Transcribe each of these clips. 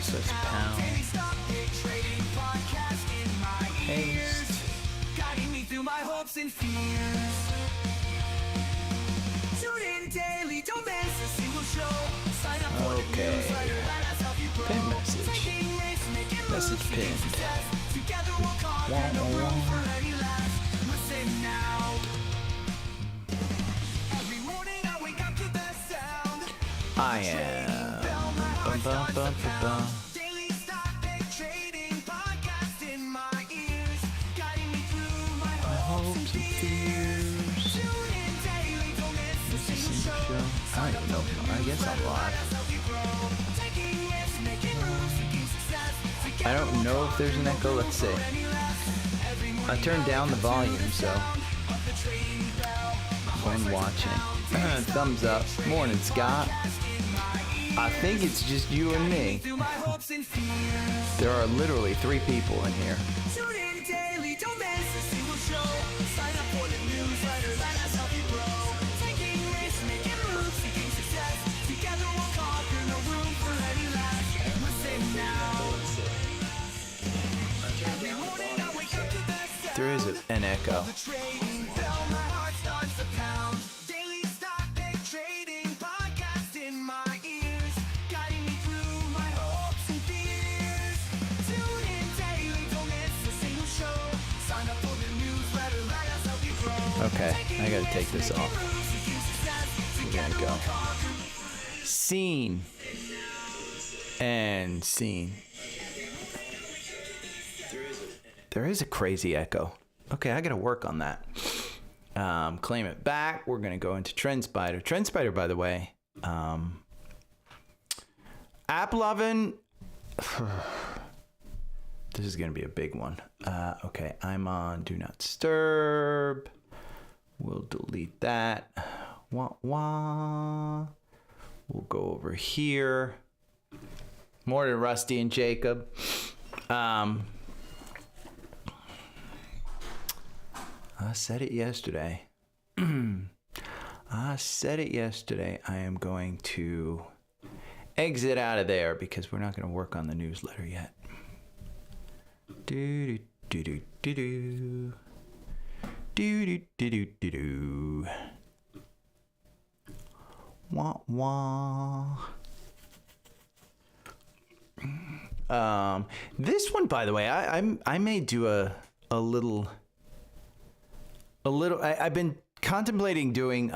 Says pound. Paste. Guiding me through my hopes and fears. Tune in daily, don't miss a single show. Sign up for the newsletter, let us help you grow. Pin message. Taking risks, making moves, Message seeking pinned. success. Together we'll conquer, no room for any less. Listen now. Every morning I wake up to the sound. I am. Bum, bum, bum, bum, bum. Daily stock pick trading podcast in my ears, guiding me through my hopes and fears. Tune in daily, don't miss a single show. I don't even know. I guess I'm live. Taking risks, making moves, seeking success. I don't know if there's an echo. Let's see. I turned down the volume, so when watching. Thumbs up. Morning, Scott. I think it's just you and me. There are literally 3 people in here. Tune in daily, don't miss a single show. Sign up for the newsletter, let us help you grow. Taking risks, making moves, seeking success. Together we'll conquer, no room for any less. Listen now. Every morning I wake up to the sound. There is an echo. The trading bell, my heart starts to pound. Daily stock pick trading podcast in my ears, guiding me through my hopes and fears. Tune in daily, don't miss a single show. Sign up for the newsletter, let us help you grow. Okay, I gotta take this off. We're gonna go. Scene. And scene. There is a crazy echo. Okay, I gotta work on that. Claim it back. We're gonna go into Trendspider. Trendspider, by the way, app loving. This is gonna be a big one. Okay, I'm on Do Not Disturb. We'll delete that. Wah wah. We'll go over here. More to Rusty and Jacob. I said it yesterday. I said it yesterday. I am going to exit out of there because we're not going to work on the newsletter yet. Do do do do do do do do do do do. Wah wah. This one, by the way, I may do a little. I've been contemplating doing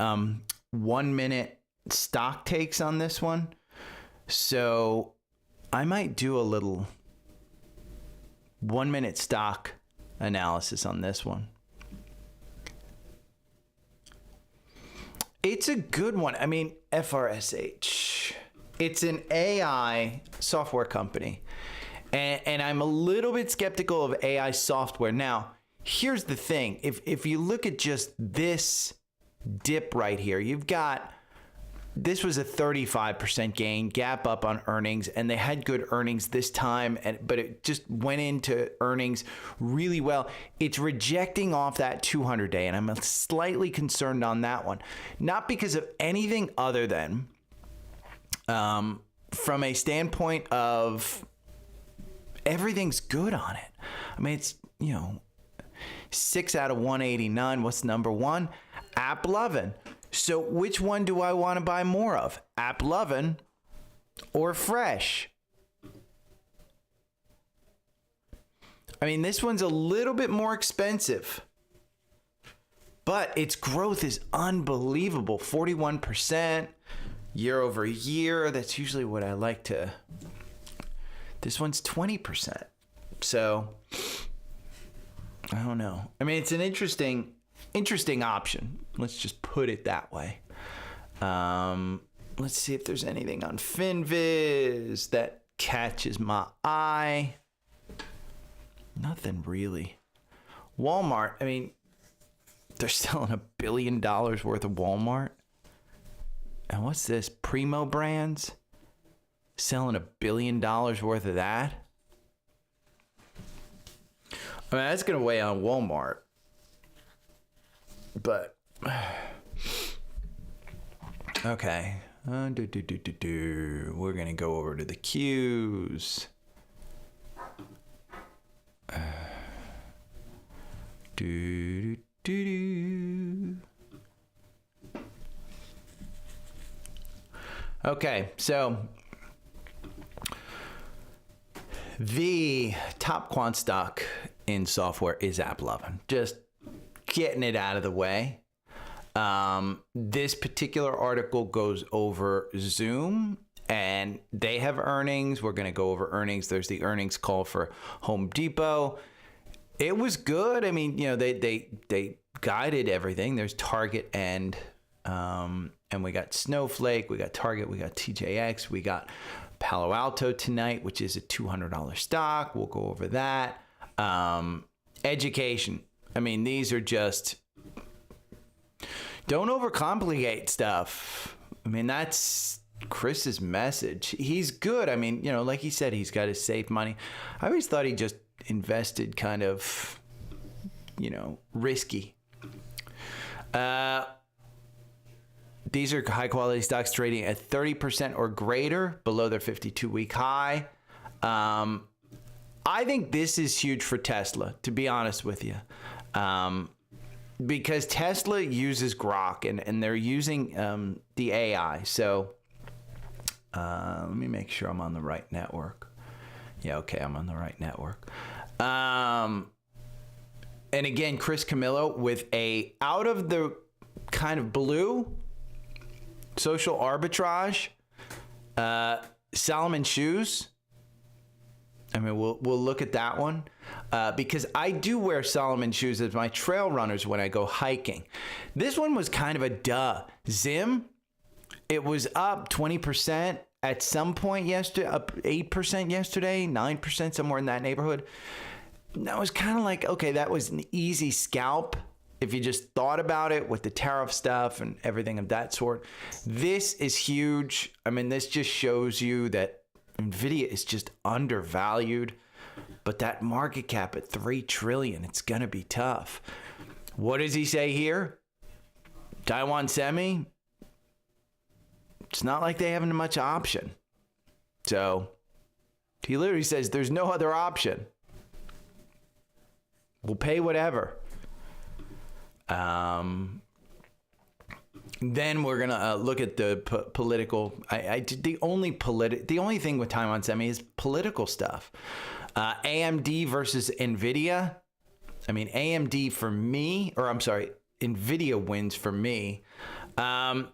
1 minute stock takes on this one. So I might do a little 1 minute stock analysis on this one. It's a good one. I mean, FRSH. It's an AI software company. And I'm a little bit skeptical of AI software. Now, here's the thing. If you look at just this dip right here, you've got, this was a 35% gain, gap up on earnings, and they had good earnings this time, but it just went into earnings really well. It's rejecting off that 200-day, and I'm slightly concerned on that one. Not because of anything other than from a standpoint of everything's good on it. I mean, it's, 6 out of 189. What's number one? App loving. So which one do I want to buy more of? App loving or fresh? I mean, this one's a little bit more expensive, but its growth is unbelievable. 41% year over year. That's usually what I like to. This one's 20%. So I don't know. I mean, it's an interesting option. Let's just put it that way. Let's see if there's anything on FinViz that catches my eye. Nothing really. Walmart, I mean, they're selling $1 billion worth of Walmart. And what's this? Primo Brands selling $1 billion worth of that. I mean, that's going to weigh on Walmart. But, okay. We're going to go over to the Qs. Okay, so the top quant stock in software is AppLovin. Just getting it out of the way. This particular article goes over Zoom, and they have earnings. We're going to go over earnings. There's the earnings call for Home Depot. It was good. I mean, they guided everything. There's Target and we got Snowflake, we got Target, we got TJX, we got Palo Alto tonight, which is a $200 stock. We'll go over that. Education. I mean, these are just, don't overcomplicate stuff. I mean, that's Chris's message. He's good. I mean, like he said, he's got his safe money. I always thought he just invested kind of, risky. These are high quality stocks trading at 30% or greater below their 52-week high. I think this is huge for Tesla, to be honest with you. Because Tesla uses Grok and they're using the AI. So let me make sure I'm on the right network. Yeah, okay, I'm on the right network. And again, Chris Camillo with a out of the kind of blue social arbitrage, Salomon shoes. I mean, we'll look at that one because I do wear Salomon shoes as my trail runners when I go hiking. This one was kind of a duh. Zim, it was up 20% at some point yesterday, up 8% yesterday, 9%, somewhere in that neighborhood. That was kind of like, okay, that was an easy scalp if you just thought about it with the tariff stuff and everything of that sort. This is huge. I mean, this just shows you that NVIDIA is just undervalued, but that market cap at $3 trillion, it's going to be tough. What does he say here? Taiwan Semi, it's not like they have much option. So he literally says there's no other option. We'll pay whatever. Then we're gonna look at the political. The only thing with Taiwan Semi is political stuff. AMD versus NVIDIA. I mean, AMD for me, or I'm sorry, NVIDIA wins for me. The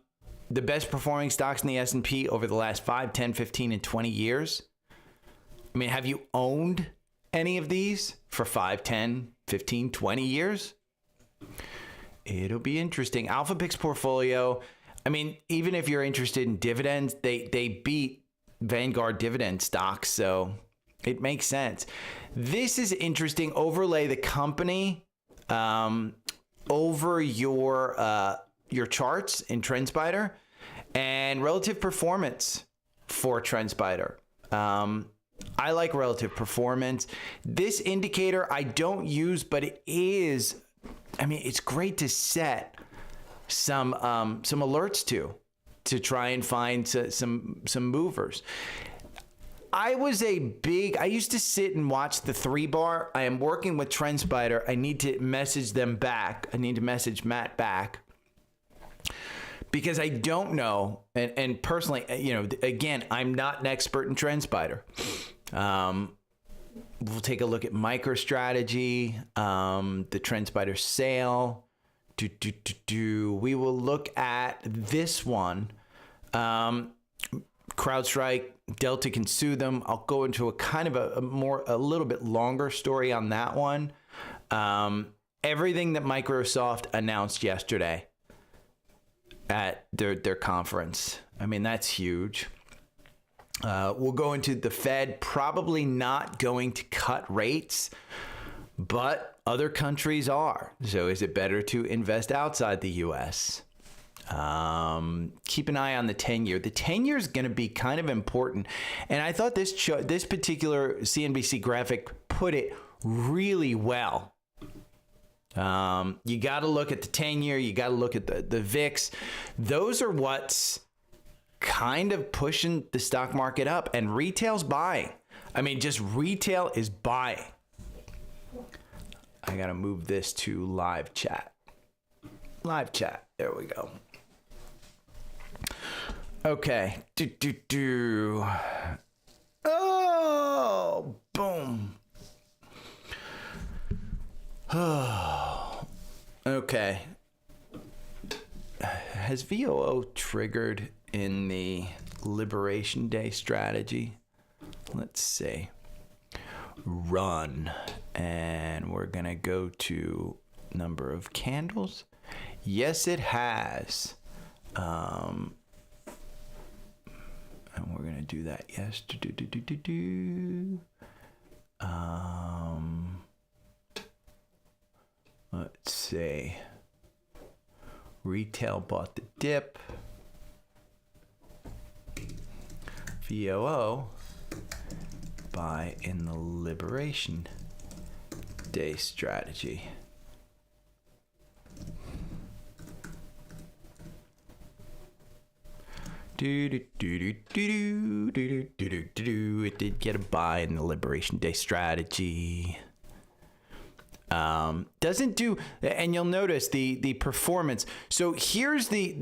best performing stocks in the S&P over the last 5, 10, 15, and 20 years. I mean, have you owned any of these for 5, 10, 15, 20 years? It'll be interesting. AlphaPix portfolio. I mean, even if you're interested in dividends, they beat Vanguard dividend stocks, so it makes sense. This is interesting. Overlay the company over your charts in Trendspider and relative performance for Trendspider. I like relative performance. This indicator I don't use, but it is. I mean, it's great to set some alerts to try and find some movers. I used to sit and watch the 3-bar. I am working with Trendspider. I need to message them back. I need to message Matt back because I don't know. And personally, again, I'm not an expert in Trendspider. We'll take a look at MicroStrategy, the Trendspider sale. We will look at this one. CrowdStrike, Delta can sue them. I'll go into a kind of a little bit longer story on that one. Everything that Microsoft announced yesterday at their conference. I mean, that's huge. We'll go into the Fed probably not going to cut rates, but other countries are. So is it better to invest outside the U.S.? Keep an eye on the 10-year. The 10-year is going to be kind of important. And I thought this particular CNBC graphic put it really well. You got to look at the 10-year. You got to look at the VIX. Those are what's kind of pushing the stock market up, and retail's buying. I mean, just retail is buying. I got to move this to live chat. Live chat. There we go. Okay. Oh, boom. Oh, okay. Has VOO triggered in the Liberation Day strategy? Let's see. Run. And we're going to go to number of candles. Yes, it has. And we're going to do that. Yes. Let's see. Retail bought the dip. VOO buy in the Liberation Day strategy. It did get a buy in the Liberation Day strategy. Doesn't do, and you'll notice the performance. So here's I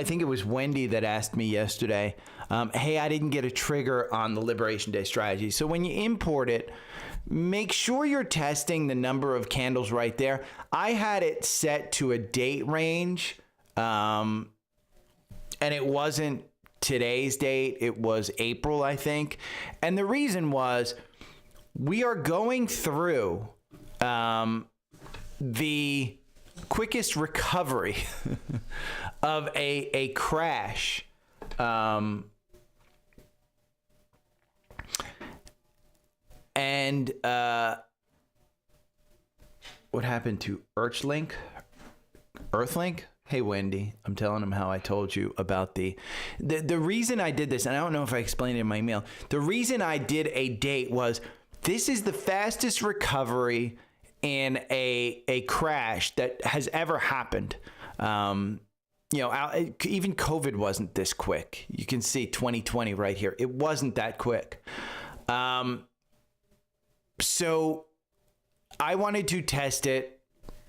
think it was Wendy that asked me yesterday, hey, I didn't get a trigger on the Liberation Day strategy. So when you import it, make sure you're testing the number of candles right there. I had it set to a date range, and it wasn't today's date. It was April, I think. And the reason was we are going through the quickest recovery of a crash. And what happened to Earthlink? Hey, Wendy, I'm telling him how I told you about the reason I did this, and I don't know if I explained it in my email. The reason I did a date was this is the fastest recovery in a crash that has ever happened. Even COVID wasn't this quick. You can see 2020 right here. It wasn't that quick. So I wanted to test it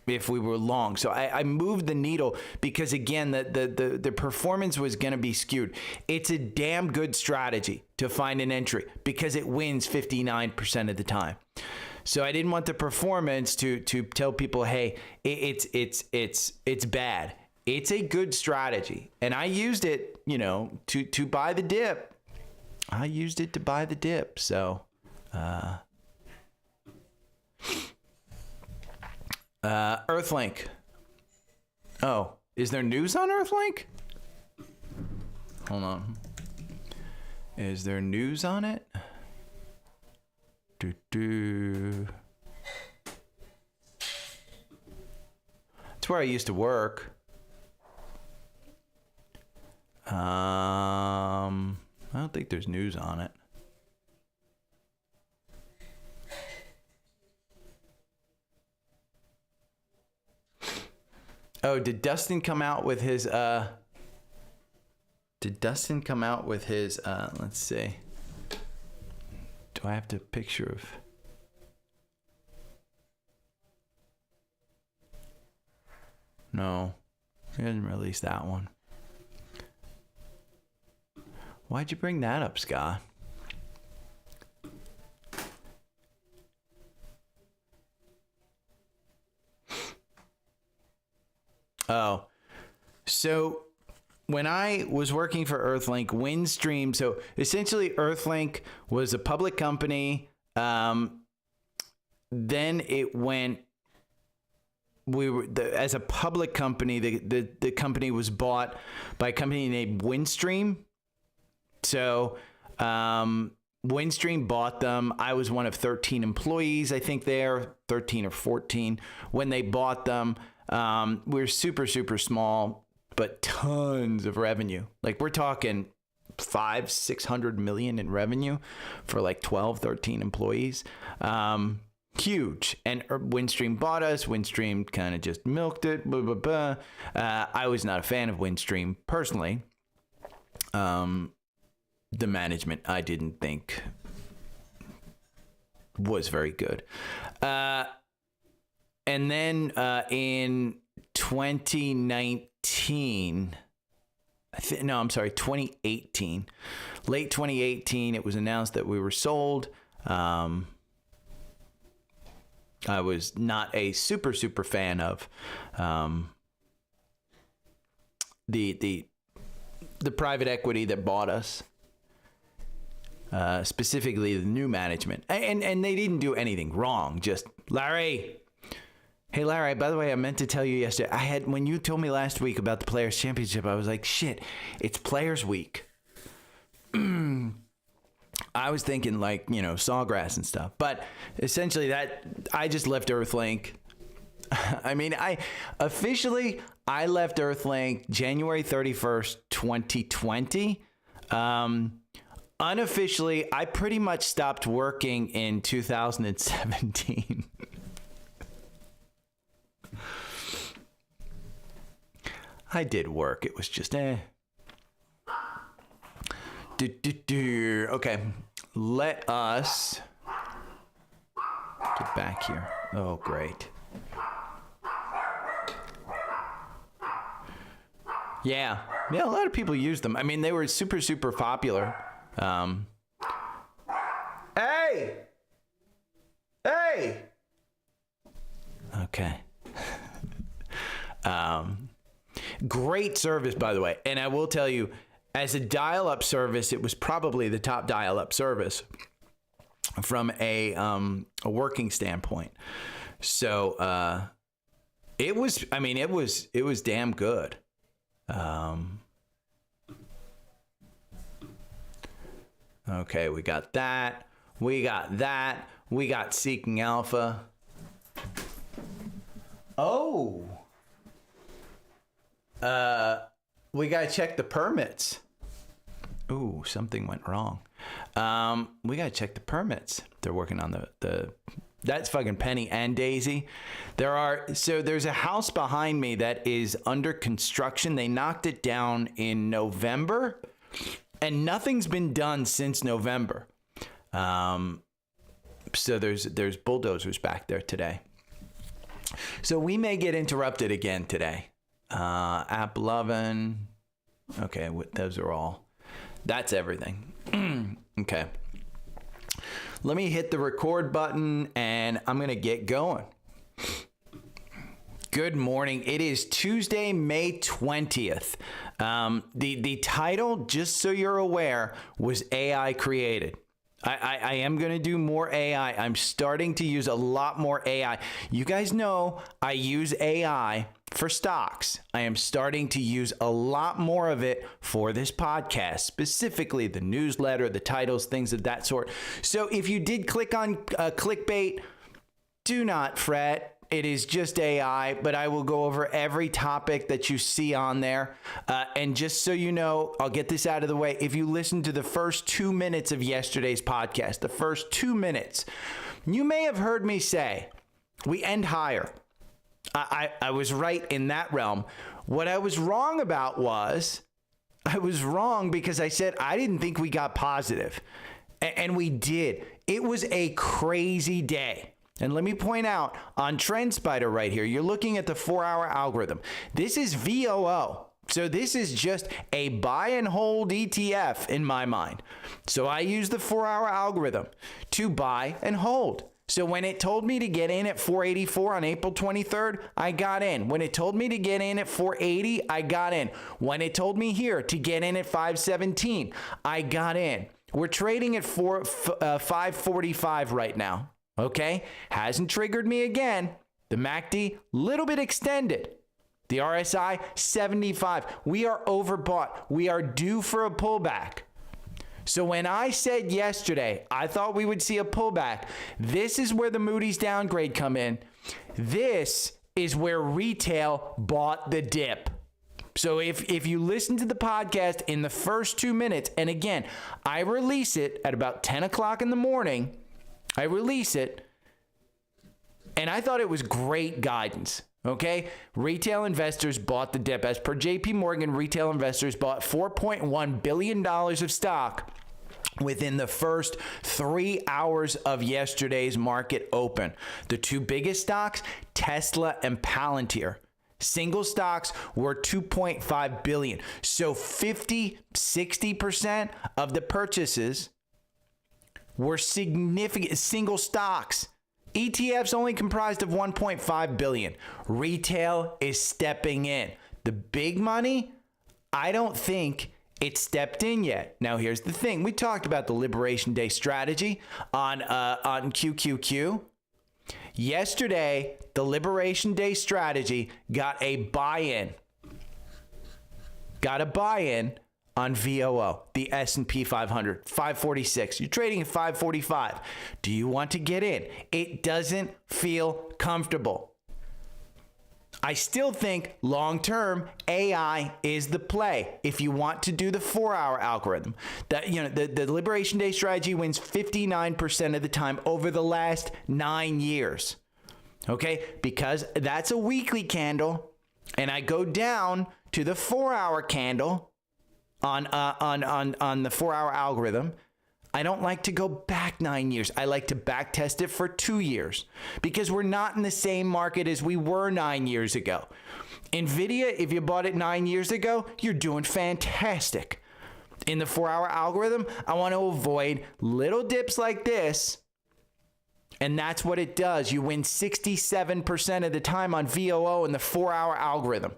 if we were long. So I moved the needle because, again, the performance was going to be skewed. It's a damn good strategy to find an entry because it wins 59% of the time. So I didn't want the performance to tell people, hey, it's bad. It's a good strategy. And I used it, to buy the dip. I used it to buy the dip. So, Earthlink. Oh, is there news on Earthlink? Hold on. Is there news on it? It's where I used to work. I don't think there's news on it. Oh, did Dustin come out with his, let's see. Do I have the picture of? No, he didn't release that one. Why'd you bring that up, Scott? Oh, so when I was working for Earthlink, Windstream, so essentially Earthlink was a public company. Then it went, as a public company, the company was bought by a company named Windstream. So Windstream bought them. I was one of 13 employees, I think there, 13 or 14, when they bought them. We're super, super small, but tons of revenue. Like we're talking 500-600 million in revenue for like 12, 13 employees. Huge. And Windstream bought us. Windstream kind of just milked it. Blah, blah, blah. I was not a fan of Windstream personally. The management I didn't think was very good. And then in 2018, late 2018, it was announced that we were sold. I was not a super fan of the private equity that bought us, specifically the new management, and they didn't do anything wrong. Just Larry. Hey Larry, by the way, I meant to tell you yesterday. When you told me last week about the Players Championship, I was like, shit, it's Players Week. I was thinking like, Sawgrass and stuff, but essentially I just left Earthlink. I mean, I left Earthlink January 31st, 2020. Unofficially, I pretty much stopped working in 2017. I did work. It was just Okay, let us get back here. Oh, great. Yeah, a lot of people use them. I mean, they were super popular. Hey! Okay. Great service, by the way. And I will tell you, as a dial-up service, it was probably the top dial-up service from a working standpoint. So it was damn good. Okay, we got that. We got Seeking Alpha. Oh. We got to check the permits. Ooh, something went wrong. We got to check the permits. They're working on that's fucking Penny and Daisy. There's a house behind me that is under construction. They knocked it down in November and nothing's been done since November. So there's bulldozers back there today. So we may get interrupted again today. App loving. Okay, those are all. That's everything. Okay. Let me hit the record button and I'm going to get going. Good morning. It is Tuesday, May 20th. The title, just so you're aware, was AI created. I am going to do more AI. I'm starting to use a lot more AI. You guys know I use AI for stocks. I am starting to use a lot more of it for this podcast, specifically the newsletter, the titles, things of that sort. So if you did click on clickbait, do not fret. It is just AI, but I will go over every topic that you see on there. And just so you know, I'll get this out of the way. If you listen to the first 2 minutes of yesterday's podcast, the first 2 minutes, you may have heard me say, we end higher. I was right in that realm. What I was wrong about was, I was wrong because I said I didn't think we got positive. And we did. It was a crazy day. And let me point out on Trendspider right here, you're looking at the 4-hour algorithm. This is VOO. So this is just a buy and hold ETF in my mind. So I use the 4-hour algorithm to buy and hold. So when it told me to get in at 484 on April 23rd, I got in. When it told me to get in at 480, I got in. When it told me here to get in at 517, I got in. We're trading at 545 right now. Okay, hasn't triggered me again. The MACD, little bit extended. The RSI, 75. We are overbought. We are due for a pullback. So when I said yesterday, I thought we would see a pullback, this is where the Moody's downgrade come in. This is where retail bought the dip. So if you listen to the podcast in the first 2 minutes, and again, I release it at about 10 o'clock in the morning, I release it. And I thought it was great guidance. Okay, retail investors bought the dip. As per JP Morgan, retail investors bought $4.1 billion of stock within the first 3 hours of yesterday's market open. The two biggest stocks, Tesla and Palantir. Single stocks were 2.5 billion. So 60% of the purchases were significant single stocks. ETFs only comprised of 1.5 billion. Retail is stepping in. The big money, I don't think it's stepped in yet. Now, here's the thing. We talked about the Liberation Day strategy on QQQ. Yesterday, the Liberation Day strategy got a buy-in. Got a buy-in on VOO, the S&P 500, 546. You're trading at 545. Do you want to get in? It doesn't feel comfortable. I still think long-term AI is the play. If you want to do the 4-hour algorithm, the Liberation Day strategy wins 59% of the time over the last 9 years. Okay, because that's a weekly candle, and I go down to the 4-hour candle on the 4-hour algorithm. I don't like to go back 9 years. I like to back test it for 2 years because we're not in the same market as we were 9 years ago. NVDA, if you bought it 9 years ago, you're doing fantastic. In the 4-hour algorithm, I want to avoid little dips like this. And that's what it does. You win 67% of the time on VOO in the 4-hour algorithm.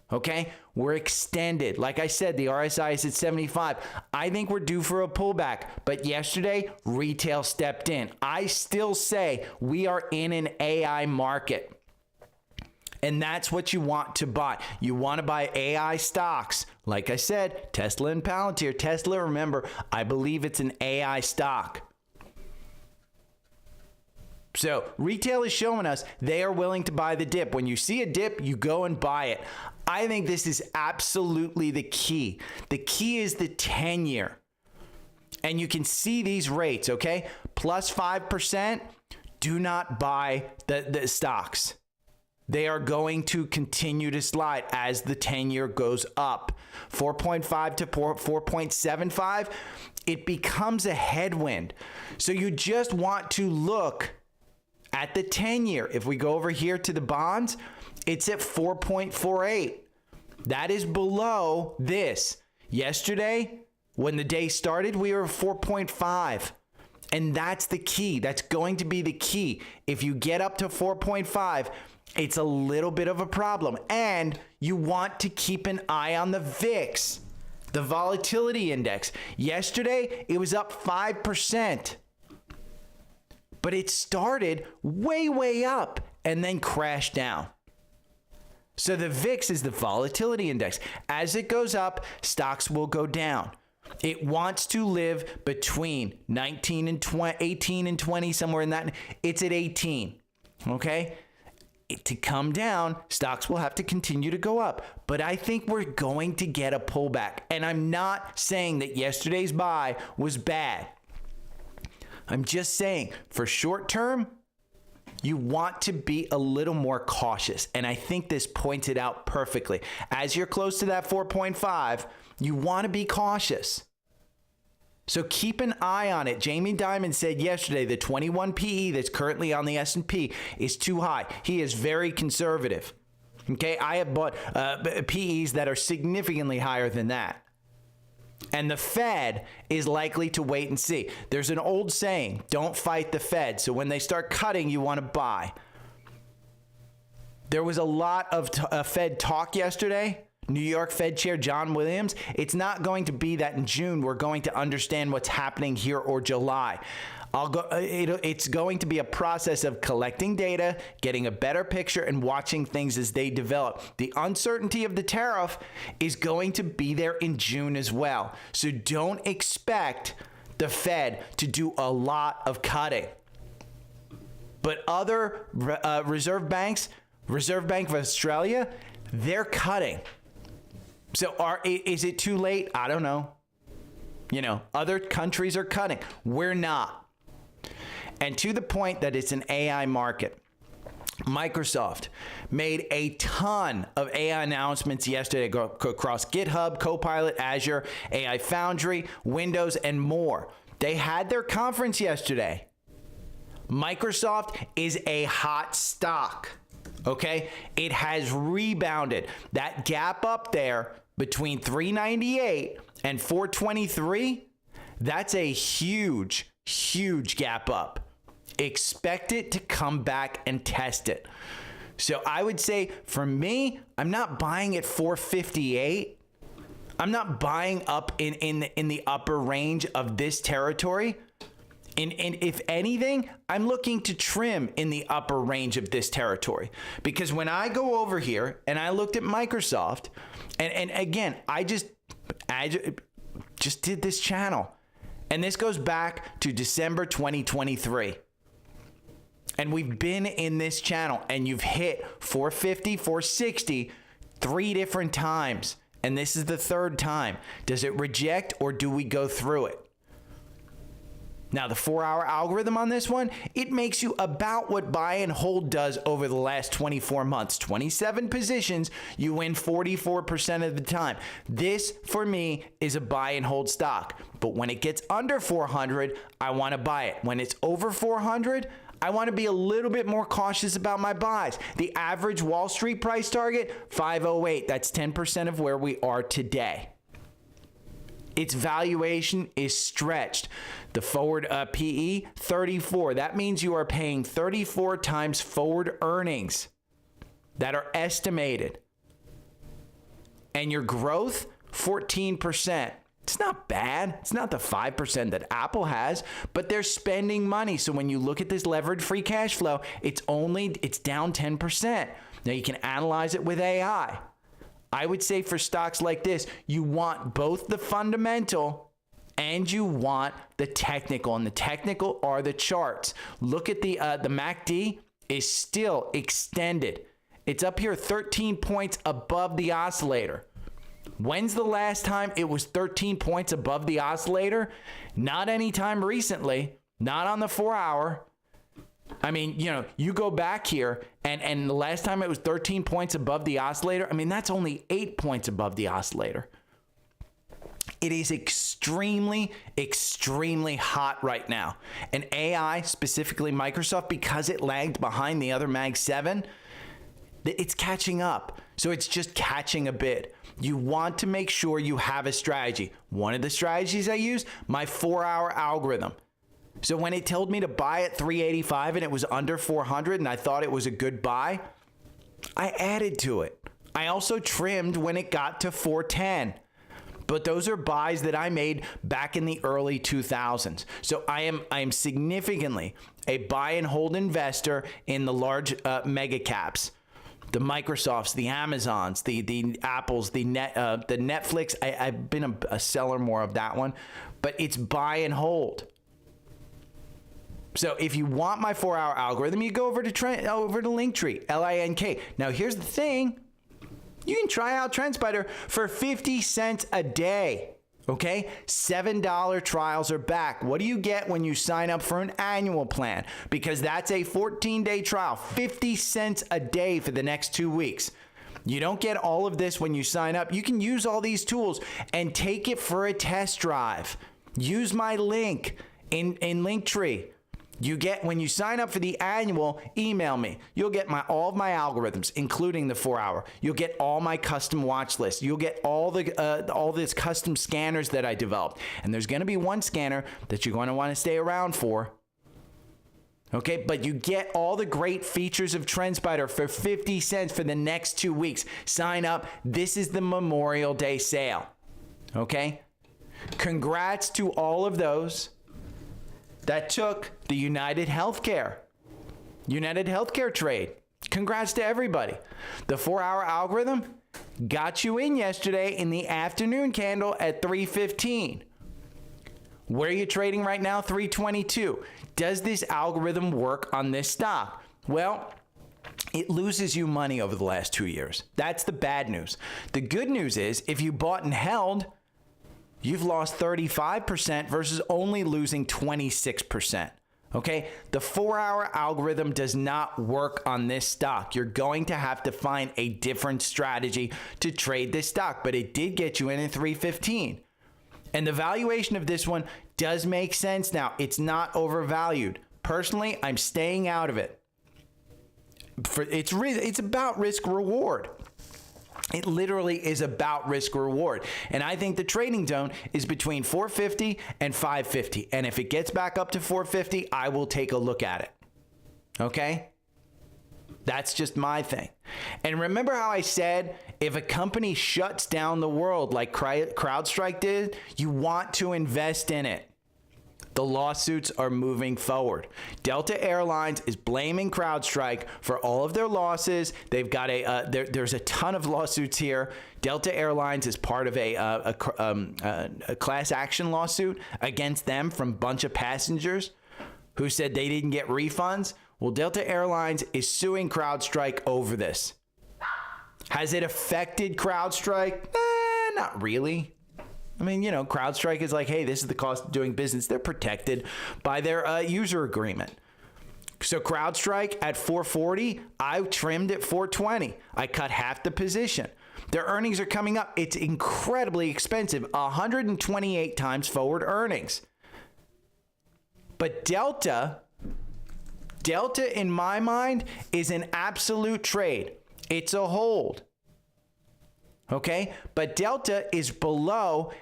Okay, we're extended. Like I said, the RSI is at 75. I think we're due for a pullback. But yesterday, retail stepped in. I still say we are in an AI market. And that's what you want to buy. You want to buy AI stocks. Like I said, Tesla and Palantir. Tesla, remember, I believe it's an AI stock. So retail is showing us they are willing to buy the dip. When you see a dip, you go and buy it. I think this is absolutely the key. The key is the 10-year. And you can see these rates, okay? Plus 5%, do not buy the stocks. They are going to continue to slide as the 10-year goes up. 4.5 to 4.75, it becomes a headwind. So you just want to look at the 10-year. If we go over here to the bonds, it's at 4.48. That is below this. Yesterday, when the day started, we were at 4.5. And that's the key. That's going to be the key. If you get up to 4.5, it's a little bit of a problem. And you want to keep an eye on the VIX, the volatility index. Yesterday, it was up 5%. But it started way up and then crashed down. So the VIX is the volatility index. As it goes up, stocks will go down. It wants to live between 19 and 20, 18 and 20, somewhere in that. It's at 18, okay? To come down, stocks will have to continue to go up. But I think we're going to get a pullback. And I'm not saying that yesterday's buy was bad. I'm just saying, for short term, you want to be a little more cautious. And I think this points it out perfectly. As you're close to that 4.5, you want to be cautious. So keep an eye on it. Jamie Dimon said yesterday the 21 PE that's currently on the S&P is too high. He is very conservative. Okay, I have bought PEs that are significantly higher than that. And the Fed is likely to wait and see. There's an old saying, don't fight the Fed. So when they start cutting, you want to buy. There was a lot of Fed talk yesterday. New York Fed Chair John Williams. It's not going to be that in June we're going to understand what's happening here or July. It's going to be a process of collecting data, getting a better picture, and watching things as they develop. The uncertainty of the tariff is going to be there in June as well. So don't expect the Fed to do a lot of cutting. But other reserve banks, Reserve Bank of Australia, they're cutting. So is it too late? I don't know. You know, other countries are cutting. We're not. And to the point that it's an AI market, Microsoft made a ton of AI announcements yesterday across GitHub, Copilot, Azure, AI Foundry, Windows, and more. They had their conference yesterday. Microsoft is a hot stock, okay? It has rebounded. That gap up there between 398 and 423, that's a huge, huge gap up. Expect it to come back and test it. So I would say for me, I'm not buying at 458. I'm not buying up in the upper range of this territory. And if anything, I'm looking to trim in the upper range of this territory. Because when I go over here and I looked at Microsoft, and again, I just did this channel. And this goes back to December 2023. And we've been in this channel and you've hit 450, 460 3 different times. And this is the third time. Does it reject or do we go through it? Now, the 4-hour algorithm on this one, it makes you about what buy and hold does over the last 24 months. 27 positions, you win 44% of the time. This, for me, is a buy and hold stock. But when it gets under 400, I want to buy it. When it's over 400, I want to be a little bit more cautious about my buys. The average Wall Street price target, 508. That's 10% of where we are today. Its valuation is stretched. The forward PE, 34. That means you are paying 34 times forward earnings that are estimated. And your growth, 14%. It's not bad. It's not the 5% that Apple has, but they're spending money. So when you look at this levered free cash flow, it's down 10%. Now you can analyze it with AI. I would say for stocks like this, you want both the fundamental and you want the technical. And the technical are the charts. Look at the MACD is still extended. It's up here 13 points above the oscillator. When's the last time it was 13 points above the oscillator? Not anytime recently. Not on the 4-hour. I mean, you go back here and the last time it was 13 points above the oscillator, I mean, that's only 8 points above the oscillator. It is extremely, extremely hot right now. And AI, specifically Microsoft, because it lagged behind the other Mag 7, it's catching up. So it's just catching a bit. You want to make sure you have a strategy. One of the strategies I use, my 4-hour algorithm. So when it told me to buy at 385 and it was under 400 and I thought it was a good buy, I added to it. I also trimmed when it got to 410. But those are buys that I made back in the early 2000s. So I am significantly a buy and hold investor in the large mega caps. The Microsofts, the Amazons, the Apples, the Netflix. I've been a seller more of that one, but it's buy and hold. So if you want my 4-hour algorithm, you go over to Linktree, LINK. Now here's the thing. You can try out Trendspider for 50 cents a day. Okay? $7 trials are back. What do you get when you sign up for an annual plan? Because that's a 14-day trial, 50 cents a day for the next 2 weeks. You don't get all of this when you sign up. You can use all these tools and take it for a test drive. Use my link in Linktree. You get, when you sign up for the annual, email me. You'll get all of my algorithms, including the 4-hour. You'll get all my custom watch lists. You'll get all this custom scanners that I developed. And there's going to be one scanner that you're going to want to stay around for. Okay, but you get all the great features of Trendspider for 50 cents for the next 2 weeks. Sign up. This is the Memorial Day sale. Okay? Congrats to all of those that took the United Healthcare trade. Congrats to everybody. The 4-hour algorithm got you in yesterday in the afternoon candle at 315. Where are you trading right now? 322. Does this algorithm work on this stock? Well, it loses you money over the last 2 years. That's the bad news. The good news is if you bought and held, you've lost 35% versus only losing 26%. Okay, the 4-hour algorithm does not work on this stock. You're going to have to find a different strategy to trade this stock, but it did get you in at 315. And the valuation of this one does make sense now. It's not overvalued. Personally, I'm staying out of it. It's about risk reward. It literally is about risk reward. And I think the trading zone is between 450 and 550. And if it gets back up to 450, I will take a look at it. Okay? That's just my thing. And remember how I said if a company shuts down the world like CrowdStrike did, you want to invest in it. The lawsuits are moving forward. Delta Airlines is blaming CrowdStrike for all of their losses. They've got there's a ton of lawsuits here. Delta Airlines is part of a class action lawsuit against them from a bunch of passengers who said they didn't get refunds. Well, Delta Airlines is suing CrowdStrike over this. Has it affected CrowdStrike? Not really. I mean, you know, CrowdStrike is like, hey, this is the cost of doing business. They're protected by their user agreement. So CrowdStrike at 440, I trimmed at 420. I cut half the position. Their earnings are coming up. It's incredibly expensive, 128 times forward earnings. But Delta in my mind is an absolute trade. It's a hold. Okay, but Delta is below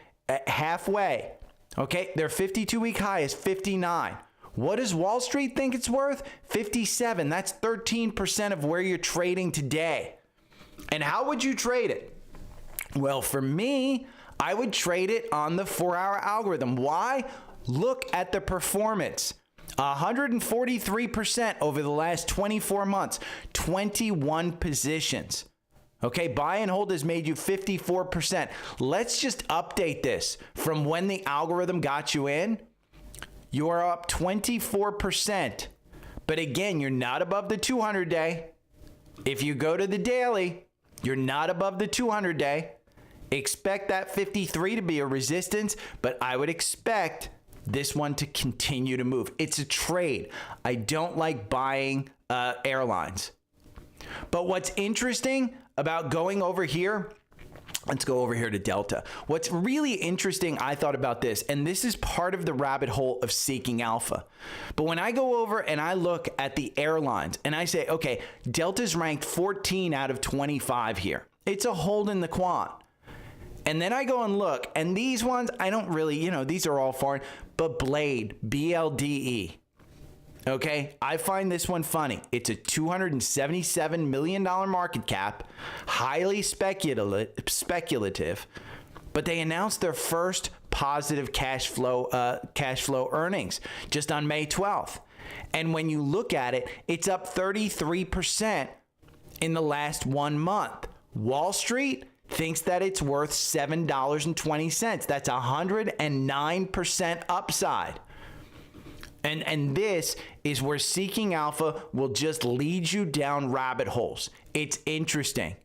halfway. Okay, their 52-week high is 59. What does Wall Street think it's worth? 57. That's 13% of where you're trading today. And how would you trade it? Well, for me, I would trade it on the 4-hour algorithm. Why? Look at the performance. 143% over the last 24 months, 21 positions. Okay, buy and hold has made you 54%. Let's just update this from when the algorithm got you in. You are up 24%. But again, you're not above the 200-day. If you go to the daily, you're not above the 200-day. Expect that 53 to be a resistance, but I would expect this one to continue to move. It's a trade. I don't like buying airlines. But what's interesting about going over here, let's go over here to Delta. What's really interesting, I thought about this, and this is part of the rabbit hole of seeking alpha. But when I go over and I look at the airlines and I say, okay, Delta's ranked 14 out of 25 here. It's a hold in the quant. And then I go and look, and these ones, I don't really, these are all foreign, but Blade, BLDE. Okay, I find this one funny. It's a $277 million market cap, highly speculative, but they announced their first positive cash flow earnings just on May 12th. And when you look at it, it's up 33% in the last 1 month. Wall Street thinks that it's worth $7.20. That's 109% upside. And this is where seeking alpha will just lead you down rabbit holes. It's interesting.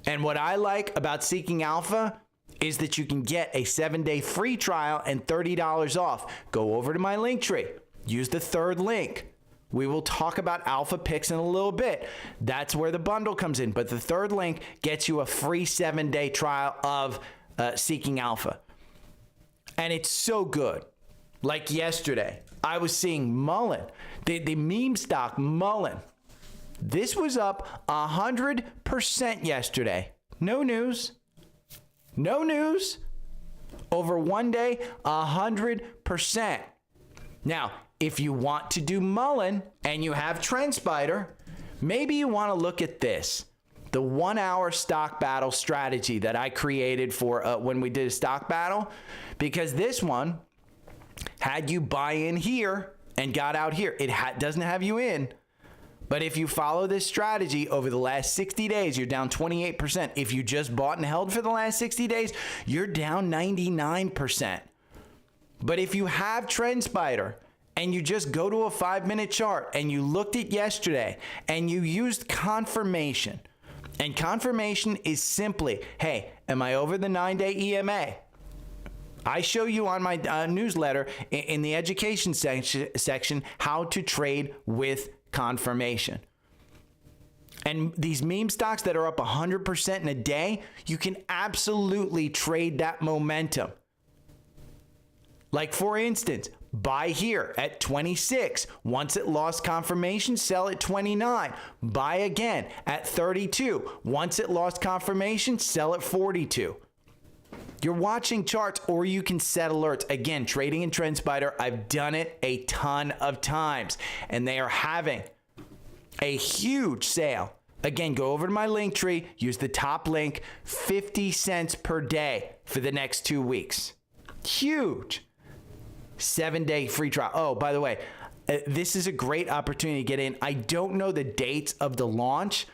And what I like about seeking alpha is that you can get a 7-day free trial and $30 off. Go over to my link tree. Use the third link. We will talk about alpha picks in a little bit. That's where the bundle comes in. But the third link gets you a free 7-day trial of seeking alpha. And it's so good. Like yesterday, I was seeing Mullen, the meme stock Mullen. This was up 100% yesterday. No news. No news. Over 1 day, 100%. Now, if you want to do Mullen and you have Trendspider, maybe you want to look at this. The 1-hour stock battle strategy that I created for when we did a stock battle, because this one had you buy in here and got out here. It doesn't have you in. But if you follow this strategy over the last 60 days, you're down 28%. If you just bought and held for the last 60 days, you're down 99%. But if you have Trendspider and you just go to a 5-minute chart and you looked at yesterday and you used confirmation, and confirmation is simply, hey, am I over the 9-day EMA? I show you on my newsletter in the education section how to trade with confirmation. And these meme stocks that are up 100% in a day, you can absolutely trade that momentum. Like, for instance, buy here at 26. Once it lost confirmation, sell at 29. Buy again at 32. Once it lost confirmation, sell at 42. You're watching charts, or you can set alerts. Again, trading in Trendspider, I've done it a ton of times, and they are having a huge sale. Again, go over to my link tree, use the top link, 50 cents per day for the next 2 weeks. Huge. 7-day free trial. Oh, by the way, this is a great opportunity to get in. I don't know the dates of the launch,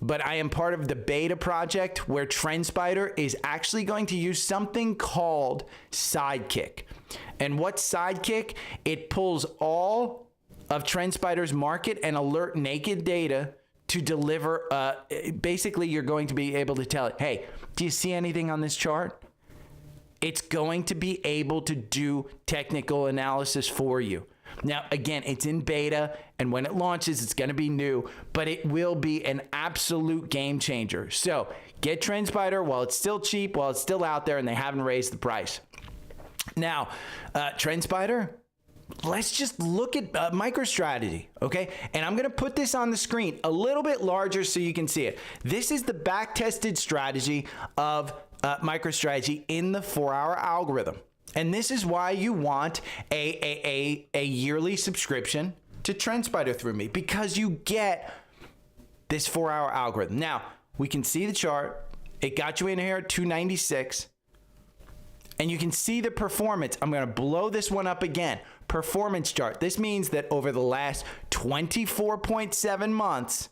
but I am part of the beta project where Trendspider is actually going to use something called Sidekick. And what's Sidekick? It pulls all of Trendspider's market and alert naked data to deliver. Basically, you're going to be able to tell it, hey, do you see anything on this chart? It's going to be able to do technical analysis for you. Now, again, it's in beta, and when it launches, it's going to be new, but it will be an absolute game changer. So get Trendspider while it's still cheap, while it's still out there, and they haven't raised the price. Now, Trendspider, let's just look at MicroStrategy, okay? And I'm going to put this on the screen a little bit larger so you can see it. This is the back-tested strategy of MicroStrategy in the 4-hour algorithm. And this is why you want a yearly subscription to Trendspider through me, because you get this 4-hour algorithm. Now, we can see the chart. It got you in here at 296. And you can see the performance. I'm going to blow this one up again. Performance chart. This means that over the last 24.7 months,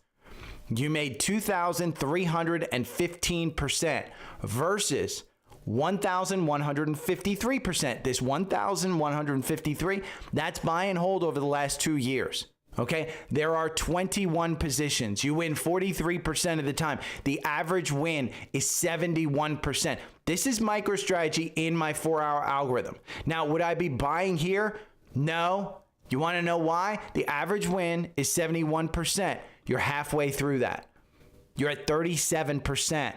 you made 2,315% versus 1,153%. This 1,153, that's buy and hold over the last 2 years. Okay, there are 21 positions. You win 43% of the time. The average win is 71%. This is MicroStrategy in my 4-hour algorithm. Now, would I be buying here? No. You want to know why? The average win is 71%. You're halfway through that. You're at 37%.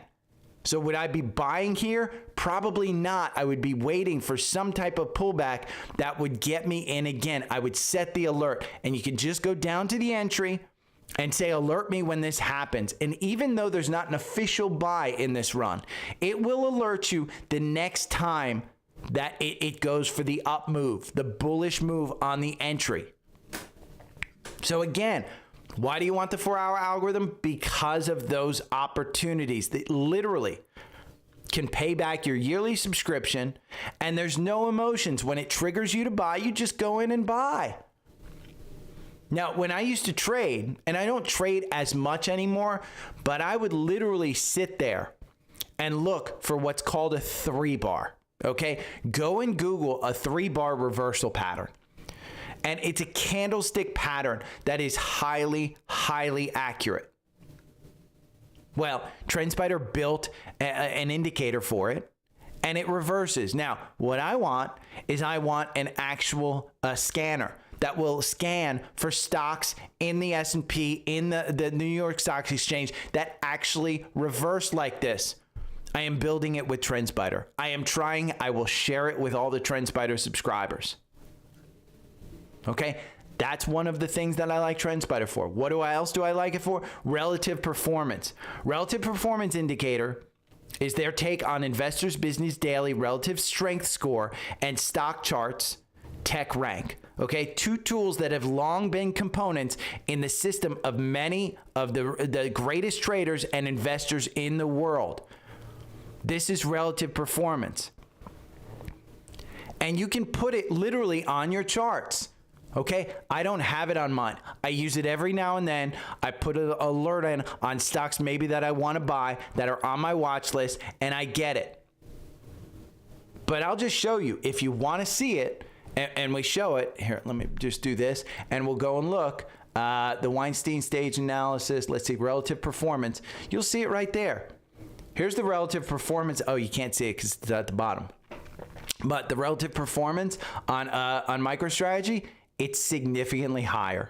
So would I be buying here? Probably not. I would be waiting for some type of pullback that would get me in again. I would set the alert, and you can just go down to the entry and say, alert me when this happens. And even though there's not an official buy in this run, it will alert you the next time that it goes for the up move, the bullish move on the entry. So again, why do you want the 4-hour algorithm? Because of those opportunities that literally can pay back your yearly subscription, and there's no emotions. When it triggers you to buy, you just go in and buy. Now, when I used to trade, and I don't trade as much anymore, but I would literally sit there and look for what's called a 3-bar. Okay? Go and Google a 3-bar reversal pattern. And it's a candlestick pattern that is highly, highly accurate. Well, Trendspider built an indicator for it, and it reverses. Now, what I want is an actual scanner that will scan for stocks in the S&P, in the New York Stock Exchange that actually reverse like this. I am building it with Trendspider. I am trying. I will share it with all the Trendspider subscribers. Okay, that's one of the things that I like Trendspider for. What else do I like it for? Relative performance. Relative performance indicator is their take on Investors Business Daily relative strength score and stock charts tech rank. Okay, 2 tools that have long been components in the system of many of the greatest traders and investors in the world. This is relative performance. And you can put it literally on your charts. Okay, I don't have it on mine. I use it every now and then. I put an alert in on stocks maybe that I want to buy that are on my watch list, and I get it. But I'll just show you. If you want to see it, and we show it, here, let me just do this, and we'll go and look. The Weinstein stage analysis, let's see, relative performance. You'll see it right there. Here's the relative performance. Oh, you can't see it because it's at the bottom. But the relative performance on MicroStrategy, it's significantly higher.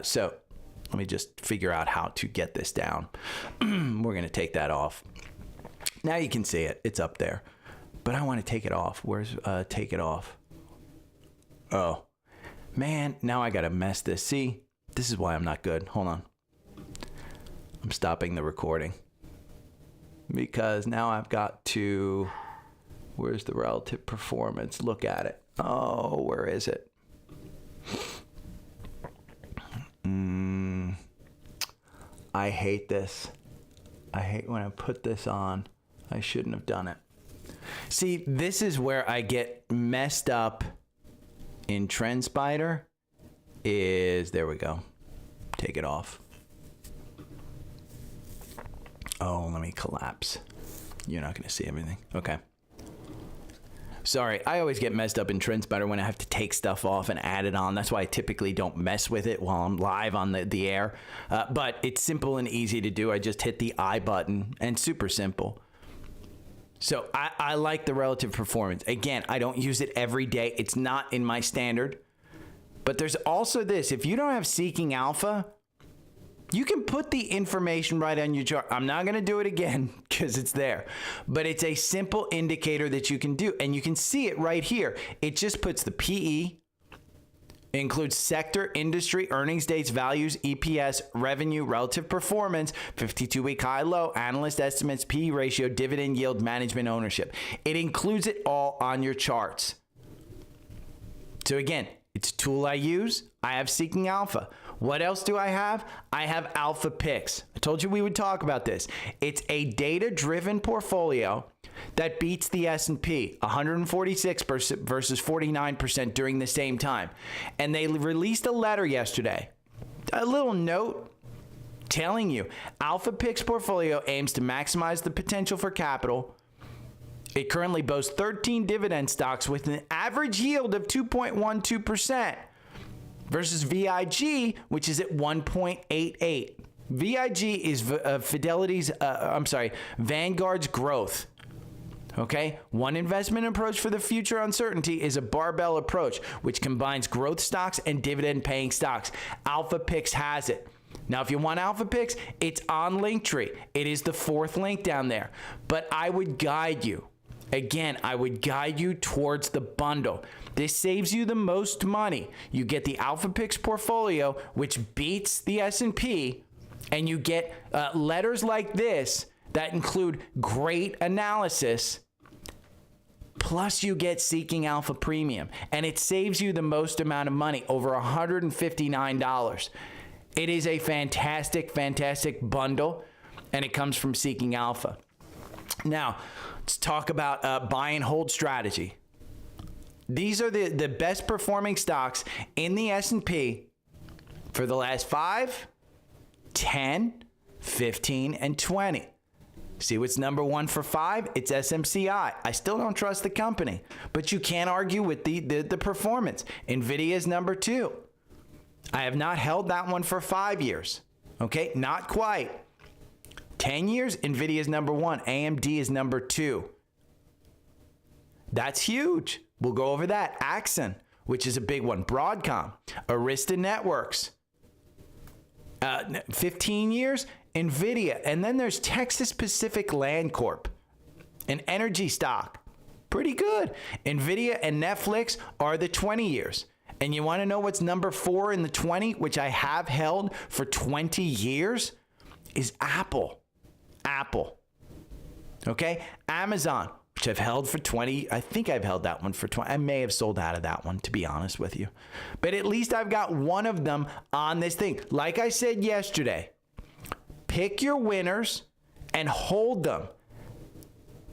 So let me just figure out how to get this down. We're going to take that off. Now you can see it. It's up there. But I want to take it off. Where's take it off? Oh, man. Now I got to mess this. See, this is why I'm not good. Hold on. I'm stopping the recording. Because now I've got to... Where's the relative performance? Look at it. Oh, where is it? I hate this. I hate when I put this on. I shouldn't have done it. See, this is where I get messed up in Trendspider. There we go. Take it off. Oh, let me collapse. You're not going to see everything. Okay. Sorry, I always get messed up in Trendspider when I have to take stuff off and add it on. That's why I typically don't mess with it while I'm live on the air. But it's simple and easy to do. I just hit the I button and super simple. So I like the relative performance. Again, I don't use it every day. It's not in my standard. But there's also this. If you don't have Seeking Alpha, you can put the information right on your chart. I'm not going to do it again because it's there. But it's a simple indicator that you can do. And you can see it right here. It just puts the PE, includes sector, industry, earnings dates, values, EPS, revenue, relative performance, 52-week high, low, analyst estimates, PE ratio, dividend yield, management ownership. It includes it all on your charts. So again, it's a tool I use. I have Seeking Alpha. What else do I have? I have Alpha Picks. I told you we would talk about this. It's a data-driven portfolio that beats the S&P 146% versus 49% during the same time. And they released a letter yesterday, a little note telling you Alpha Picks portfolio aims to maximize the potential for capital. It currently boasts 13 dividend stocks with an average yield of 2.12%. versus VIG, which is at 1.88. VIG is Vanguard's growth. Okay? One investment approach for the future uncertainty is a barbell approach, which combines growth stocks and dividend-paying stocks. Alpha Picks has it. Now, if you want Alpha Picks, it's on Linktree. It is the fourth link down there. But I would guide you. Again, I would guide you towards the bundle. This saves you the most money. You get the Alpha Picks portfolio, which beats the S&P, and you get letters like this that include great analysis, plus you get Seeking Alpha Premium, and it saves you the most amount of money, over $159. It is a fantastic, fantastic bundle, and it comes from Seeking Alpha. Now, let's talk about buy and hold strategy. These are the best performing stocks in the S&P for the last 5, 10, 15, and 20. See what's number one for 5? It's SMCI. I still don't trust the company, but you can't argue with the performance. NVDA is number 2. I have not held that one for 5 years. Okay, not quite. 10 years, NVIDIA is number 1. AMD is number 2. That's huge. We'll go over that. Axon, which is a big one. Broadcom, Arista Networks. 15 years, NVIDIA. And then there's Texas Pacific Land Corp, an energy stock. Pretty good. NVIDIA and Netflix are the 20 years. And you want to know what's number 4 in the 20, which I have held for 20 years, is Apple. Apple. Okay? Amazon, which I've held for 20. I think I've held that one for 20. I may have sold out of that one, to be honest with you. But at least I've got one of them on this thing. Like I said yesterday, pick your winners and hold them.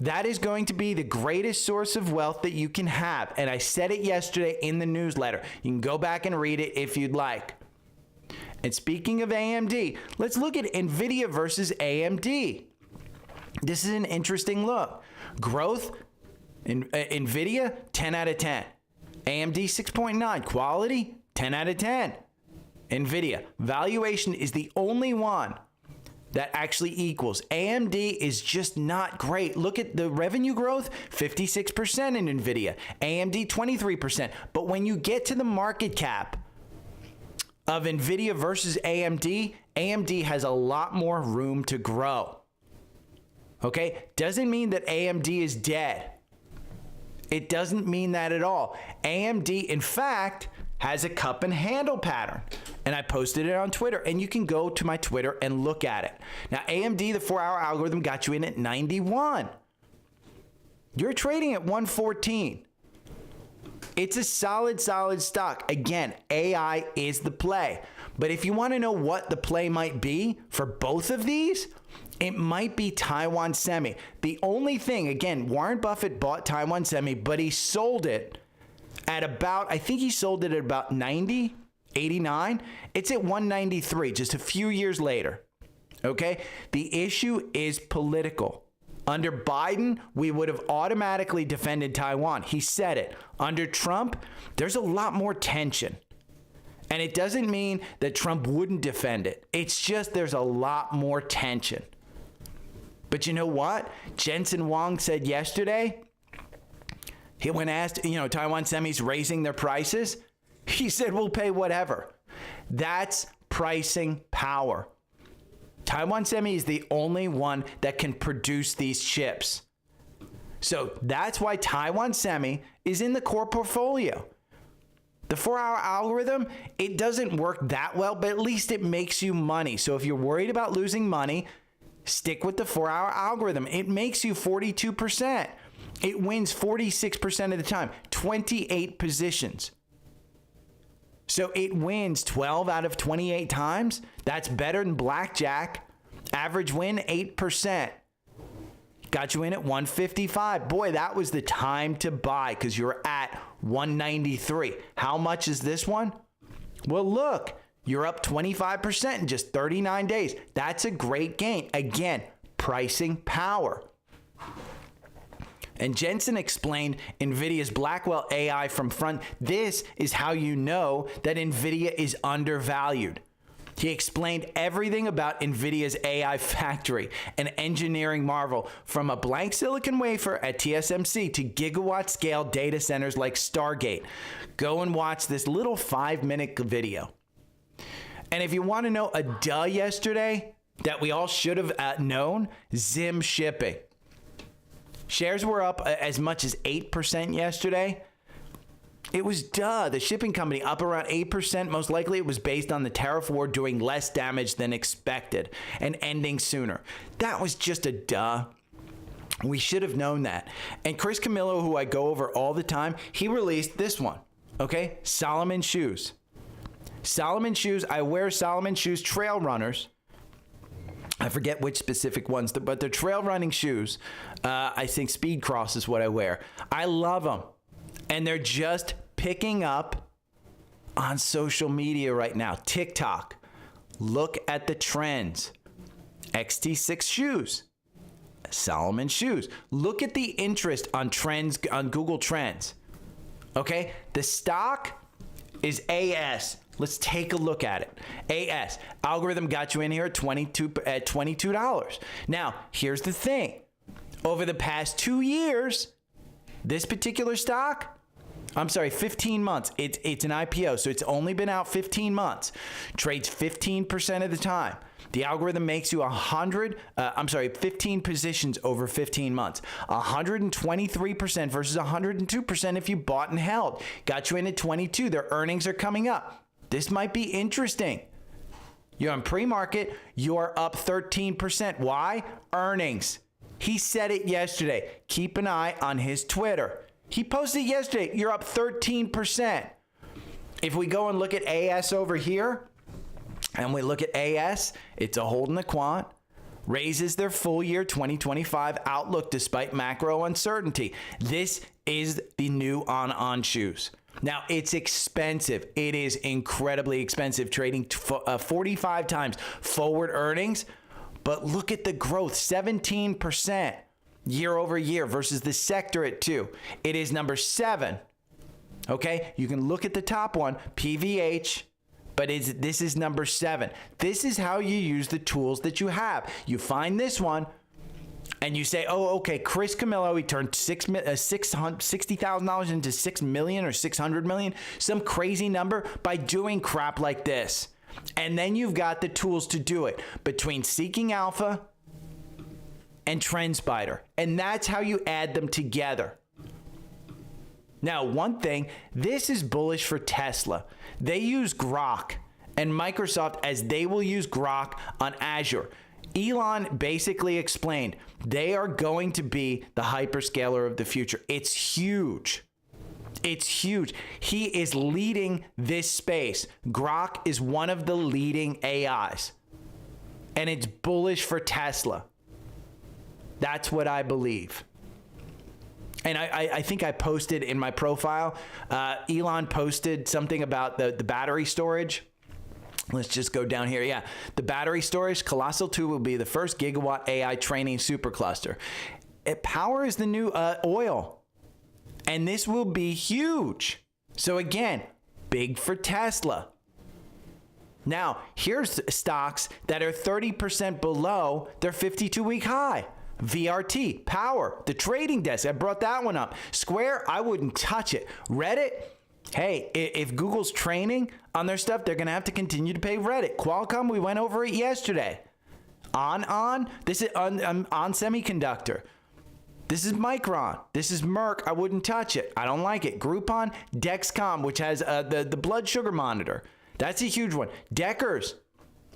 That is going to be the greatest source of wealth that you can have. And I said it yesterday in the newsletter. You can go back and read it if you'd like. And speaking of AMD, let's look at NVIDIA versus AMD. This is an interesting look. Growth, NVIDIA, 10 out of 10. AMD, 6.9. Quality, 10 out of 10. NVIDIA. Valuation is the only one that actually equals. AMD is just not great. Look at the revenue growth, 56% in NVIDIA, AMD 23%. But when you get to the market cap of NVIDIA versus AMD, AMD has a lot more room to grow. Okay? Doesn't mean that AMD is dead. It doesn't mean that at all. AMD, in fact, has a cup and handle pattern. And I posted it on Twitter. And you can go to my Twitter and look at it. Now, AMD, the 4-hour algorithm, got you in at 91. You're trading at 114. It's a solid stock. Again, AI is the play. But if you want to know what the play might be for both of these, it might be Taiwan Semi. The only thing, again, Warren Buffett bought Taiwan Semi, but he sold it at about, I think he sold it at about 90, 89. It's at 193, just a few years later. Okay? The issue is political. Under Biden, we would have automatically defended Taiwan. He said it. Under Trump, there's a lot more tension. And it doesn't mean that Trump wouldn't defend it. It's just there's a lot more tension. But you know what? Jensen Huang said yesterday, when asked, Taiwan Semi's raising their prices, he said, we'll pay whatever. That's pricing power. Taiwan Semi is the only one that can produce these chips. So that's why Taiwan Semi is in the core portfolio. The 4-hour algorithm, it doesn't work that well, but at least it makes you money. So if you're worried about losing money, stick with the 4-hour algorithm. It makes you 42%. It wins 46% of the time, 28 positions. So it wins 12 out of 28 times. That's better than blackjack. Average win, 8%. Got you in at 155. Boy, that was the time to buy because you're at 193. How much is this one? Well, look, you're up 25% in just 39 days. That's a great gain. Again, pricing power. And Jensen explained NVIDIA's Blackwell AI from front. This is how you know that NVIDIA is undervalued. He explained everything about NVIDIA's AI factory, an engineering marvel, from a blank silicon wafer at TSMC to gigawatt scale data centers like Stargate. Go and watch this little 5-minute video. And if you want to know a duh yesterday that we all should have known, Zim Shipping. Shares were up as much as 8% yesterday. It was the shipping company up around 8%. Most likely it was based on the tariff war doing less damage than expected and ending sooner. That was just a duh. We should have known that. And Chris Camillo, who I go over all the time, he released this one. Okay? Salomon shoes. Salomon shoes. I wear Salomon shoes, trail runners. I forget which specific ones, but they're trail running shoes. I think Speed Cross is what I wear. I love them. And they're just picking up on social media right now. TikTok. Look at the trends. XT6 shoes. Salomon shoes. Look at the interest on trends on Google Trends. Okay? The stock is AS. Let's take a look at it. AS. Algorithm got you in here at $22. Now, here's the thing. Over the past 2 years, this particular stock, 15 months. It's an IPO, so it's only been out 15 months. Trades 15% of the time. The algorithm makes you 15 positions over 15 months. 123% versus 102% if you bought and held. Got you in at 22. Their earnings are coming up. This might be interesting. You're on pre-market. You're up 13%. Why? Earnings. He said it yesterday. Keep an eye on his Twitter. He posted yesterday. You're up 13%. If we go and look at AS over here, and we look at AS, it's a hold in the quant. Raises their full year 2025 outlook despite macro uncertainty. This is the new on shoes. Now, it's expensive. It is incredibly expensive, trading 45 times forward earnings. But look at the growth, 17% year over year versus the sector at 2. It is number 7. Okay, you can look at the top one, PVH, but this is number 7. This is how you use the tools that you have. You find this one, and you say, oh, okay, Chris Camillo, he turned $60,000 into $6 million or $600 million, some crazy number by doing crap like this. And then you've got the tools to do it between Seeking Alpha and Trendspider. And that's how you add them together. Now, one thing, this is bullish for Tesla. They use Grok and Microsoft as they will use Grok on Azure. Elon basically explained they are going to be the hyperscaler of the future. It's huge. It's huge. He is leading this space. Grok is one of the leading AIs. And it's bullish for Tesla. That's what I believe. And I think I posted in my profile, Elon posted something about the battery storage. Let's just go down here. Yeah, the battery storage, Colossal 2 will be the first gigawatt AI training supercluster. Power is the new oil, and this will be huge. So again, big for Tesla. Now, here's stocks that are 30% below their 52-week high. VRT, Power, the trading desk, I brought that one up. Square, I wouldn't touch it. Reddit, hey, if Google's training on their stuff, they're going to have to continue to pay Reddit. Qualcomm, we went over it yesterday. This is on Semiconductor. This is Micron. This is Merck. I wouldn't touch it. I don't like it. Groupon, Dexcom, which has the blood sugar monitor. That's a huge one. Deckers,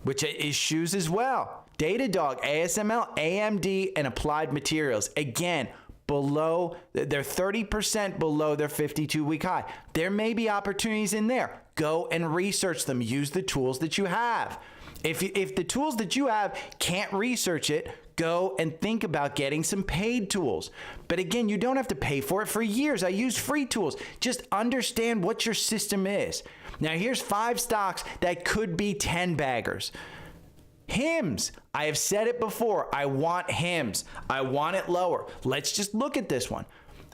which is shoes as well. Datadog, ASML, AMD, and Applied Materials. Again, below, they're 30% below their 52-week high. There may be opportunities in there. Go and research them. Use the tools that you have. If the tools that you have can't research it, go and think about getting some paid tools. But again, you don't have to pay for it. For years, I used free tools. Just understand what your system is. Now, here's 5 stocks that could be 10 baggers. HIMS. I have said it before. I want HIMS. I want it lower. Let's just look at this one.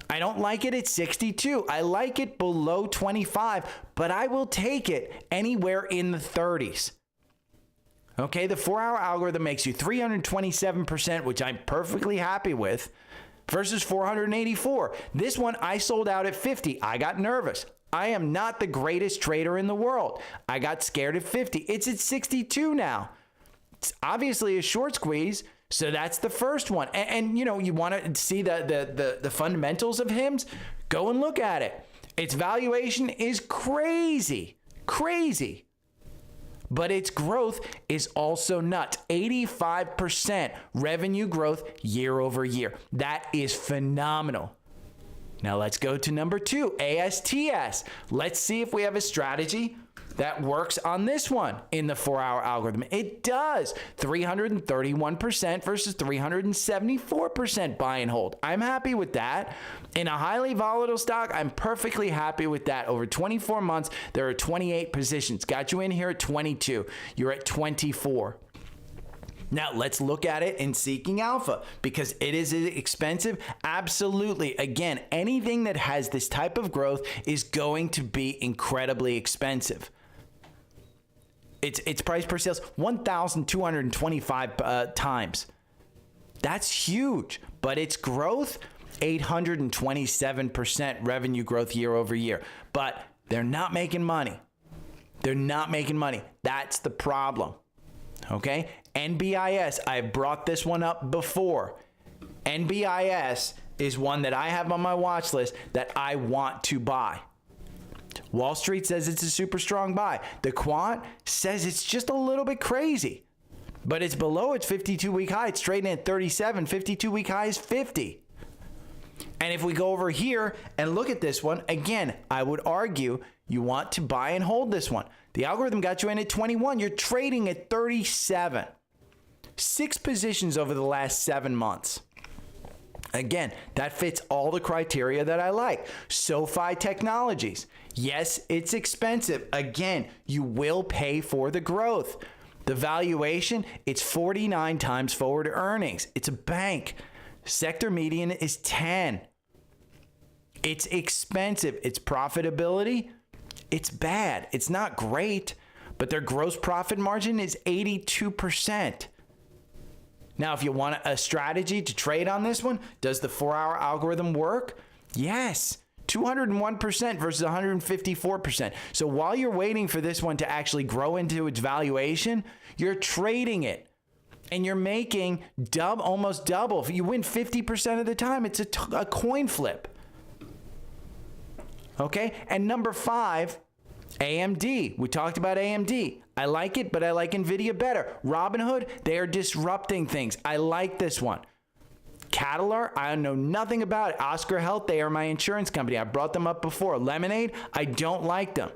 I don't like it at 62. I like it below 25, but I will take it anywhere in the 30s. Okay, the 4-hour algorithm makes you 327%, which I'm perfectly happy with, versus 484. This one I sold out at 50. I got nervous. I am not the greatest trader in the world. I got scared at 50. It's at 62 now. It's obviously a short squeeze, so that's the first one. And you know, you want to see the fundamentals of HIMS? Go and look at it. Its valuation is crazy. But its growth is also nuts. 85% revenue growth year over year. That is phenomenal. Now let's go to number 2, ASTS. Let's see if we have a strategy that works on this one in the 4-hour algorithm. It does. 331% versus 374% buy and hold. I'm happy with that. In a highly volatile stock, I'm perfectly happy with that. Over 24 months, there are 28 positions. Got you in here at 22. You're at 24. Now, let's look at it in Seeking Alpha, because it is expensive. Absolutely. Again, anything that has this type of growth is going to be incredibly expensive. Its price per sales, 1,225 times. That's huge. But its growth, 827% revenue growth year over year. But they're not making money. They're not making money. That's the problem. Okay? NBIS, I've brought this one up before. NBIS is one that I have on my watch list that I want to buy. Wall Street says it's a super strong buy. The quant says it's just a little bit crazy, but it's below its 52-week high. It's trading at 37. 52-week high is 50. And if we go over here and look at this one, again, I would argue you want to buy and hold this one. The algorithm got you in at 21. You're trading at 37. 6 positions over the last 7 months. Again, that fits all the criteria that I like. SoFi Technologies. Yes, it's expensive. Again, you will pay for the growth. The valuation, it's 49 times forward earnings. It's a bank. Sector median is 10. It's expensive. Its profitability, it's bad. It's not great, but their gross profit margin is 82%. Now, if you want a strategy to trade on this one, does the 4-hour algorithm work? Yes. 201% versus 154%. So while you're waiting for this one to actually grow into its valuation, you're trading it and you're making almost double. If you win 50% of the time, it's a coin flip. Okay. And number 5, AMD. We talked about AMD. I like it, but I like NVIDIA better. Robinhood, they are disrupting things. I like this one. Catalar, I know nothing about it. Oscar Health, they are my insurance company. I brought them up before. Lemonade, I don't like them.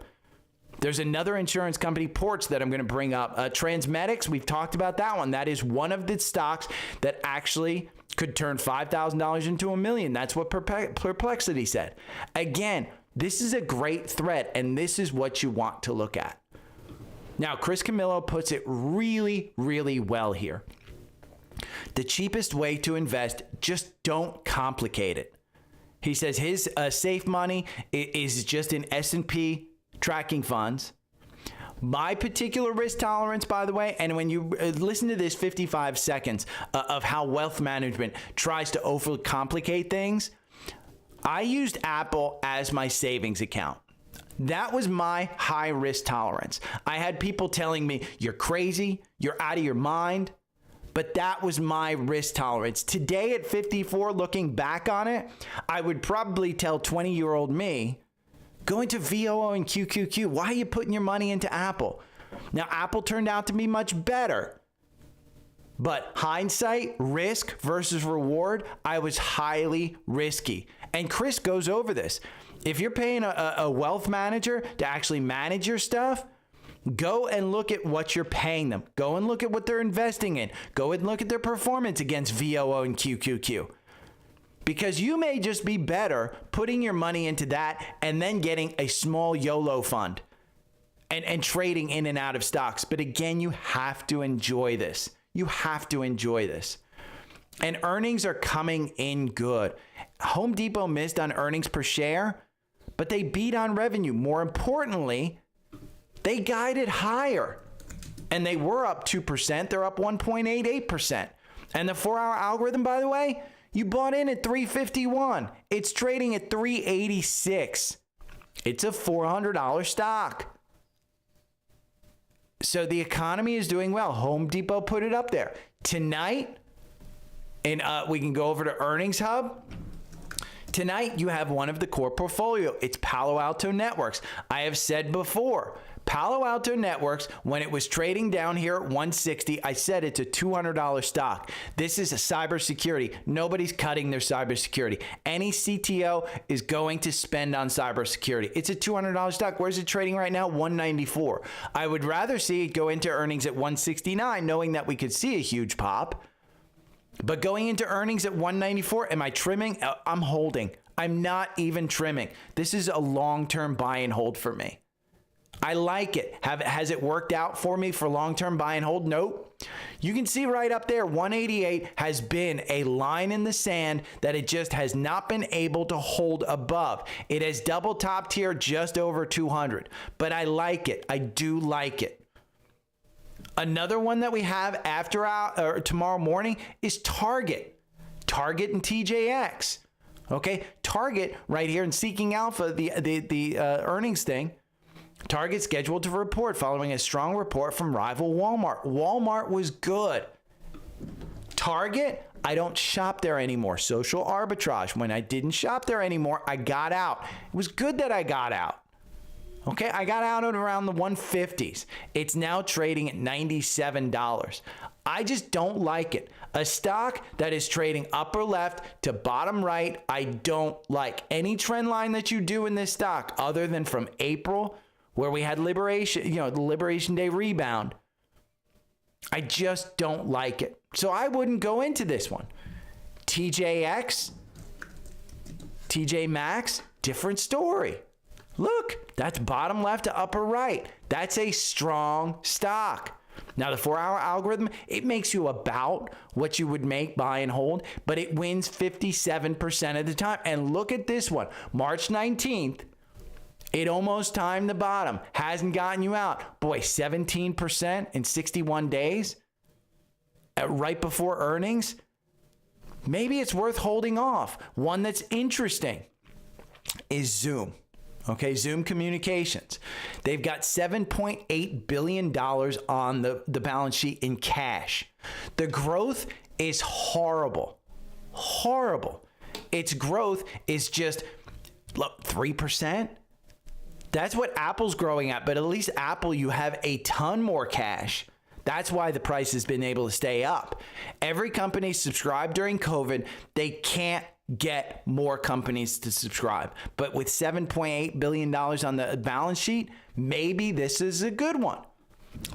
There's another insurance company, Porch, that I'm going to bring up. Transmedics, we've talked about that one. That is one of the stocks that actually could turn $5,000 into $1 million. That's what Perplexity said. Again, this is a great threat, and this is what you want to look at. Now, Chris Camillo puts it really, really well here. The cheapest way to invest, just don't complicate it. He says his safe money is just in S&P tracking funds. My particular risk tolerance, by the way, and when you listen to this 55 seconds of how wealth management tries to overcomplicate things, I used Apple as my savings account. That was my high risk tolerance. I had people telling me, you're crazy, you're out of your mind. But that was my risk tolerance. Today at 54, looking back on it, I would probably tell 20-year-old me, go into VOO and QQQ. Why are you putting your money into Apple? Now, Apple turned out to be much better. But hindsight, risk versus reward, I was highly risky. And Chris goes over this. If you're paying a wealth manager to actually manage your stuff, go and look at what you're paying them. Go and look at what they're investing in. Go and look at their performance against VOO and QQQ. Because you may just be better putting your money into that and then getting a small YOLO fund and trading in and out of stocks. But again, you have to enjoy this. You have to enjoy this. And earnings are coming in good. Home Depot missed on earnings per share, but they beat on revenue. More importantly, they guided higher, and they were up 2%. They're up 1.88%. And the 4-hour algorithm, by the way, you bought in at 351. It's trading at 386. It's a $400 stock. So the economy is doing well. Home Depot put it up there. Tonight, and we can go over to Earnings Hub. Tonight, you have one of the core portfolio. It's Palo Alto Networks. I have said before, Palo Alto Networks, when it was trading down here at 160, I said it's a $200 stock. This is a cybersecurity. Nobody's cutting their cybersecurity. Any CTO is going to spend on cybersecurity. It's a $200 stock. Where's it trading right now? 194. I would rather see it go into earnings at 169, knowing that we could see a huge pop. But going into earnings at 194, am I trimming? I'm holding. I'm not even trimming. This is a long-term buy and hold for me. I like it. Has it worked out for me for long-term buy and hold? Nope. You can see right up there, 188 has been a line in the sand that it just has not been able to hold above. It has double topped here just over 200, but I like it. I do like it. Another one that we have tomorrow morning is Target. Target and TJX. Okay, Target right here in Seeking Alpha, the earnings thing. Target scheduled to report following a strong report from rival Walmart. Walmart was good. Target, I don't shop there anymore. Social arbitrage. When I didn't shop there anymore, I got out. It was good that I got out. Okay, I got out at around the 150s. It's now trading at $97. I just don't like it. A stock that is trading upper left to bottom right, I don't like. Any trend line that you do in this stock, other than from April, where we had the Liberation Day rebound, I just don't like it. So I wouldn't go into this one. TJX, TJ Maxx, different story. Look, that's bottom left to upper right. That's a strong stock. Now, the 4-hour algorithm, it makes you about what you would make buy and hold, but it wins 57% of the time. And look at this one, March 19th. It almost timed the bottom. Hasn't gotten you out. Boy, 17% in 61 days right before earnings. Maybe it's worth holding off. One that's interesting is Zoom. Okay, Zoom Communications. They've got $7.8 billion on the balance sheet in cash. The growth is horrible. Horrible. Its growth is just, look, 3%. That's what Apple's growing at, but at least Apple, you have a ton more cash. That's why the price has been able to stay up. Every company subscribed during COVID. They can't get more companies to subscribe. But with $7.8 billion on the balance sheet, maybe this is a good one.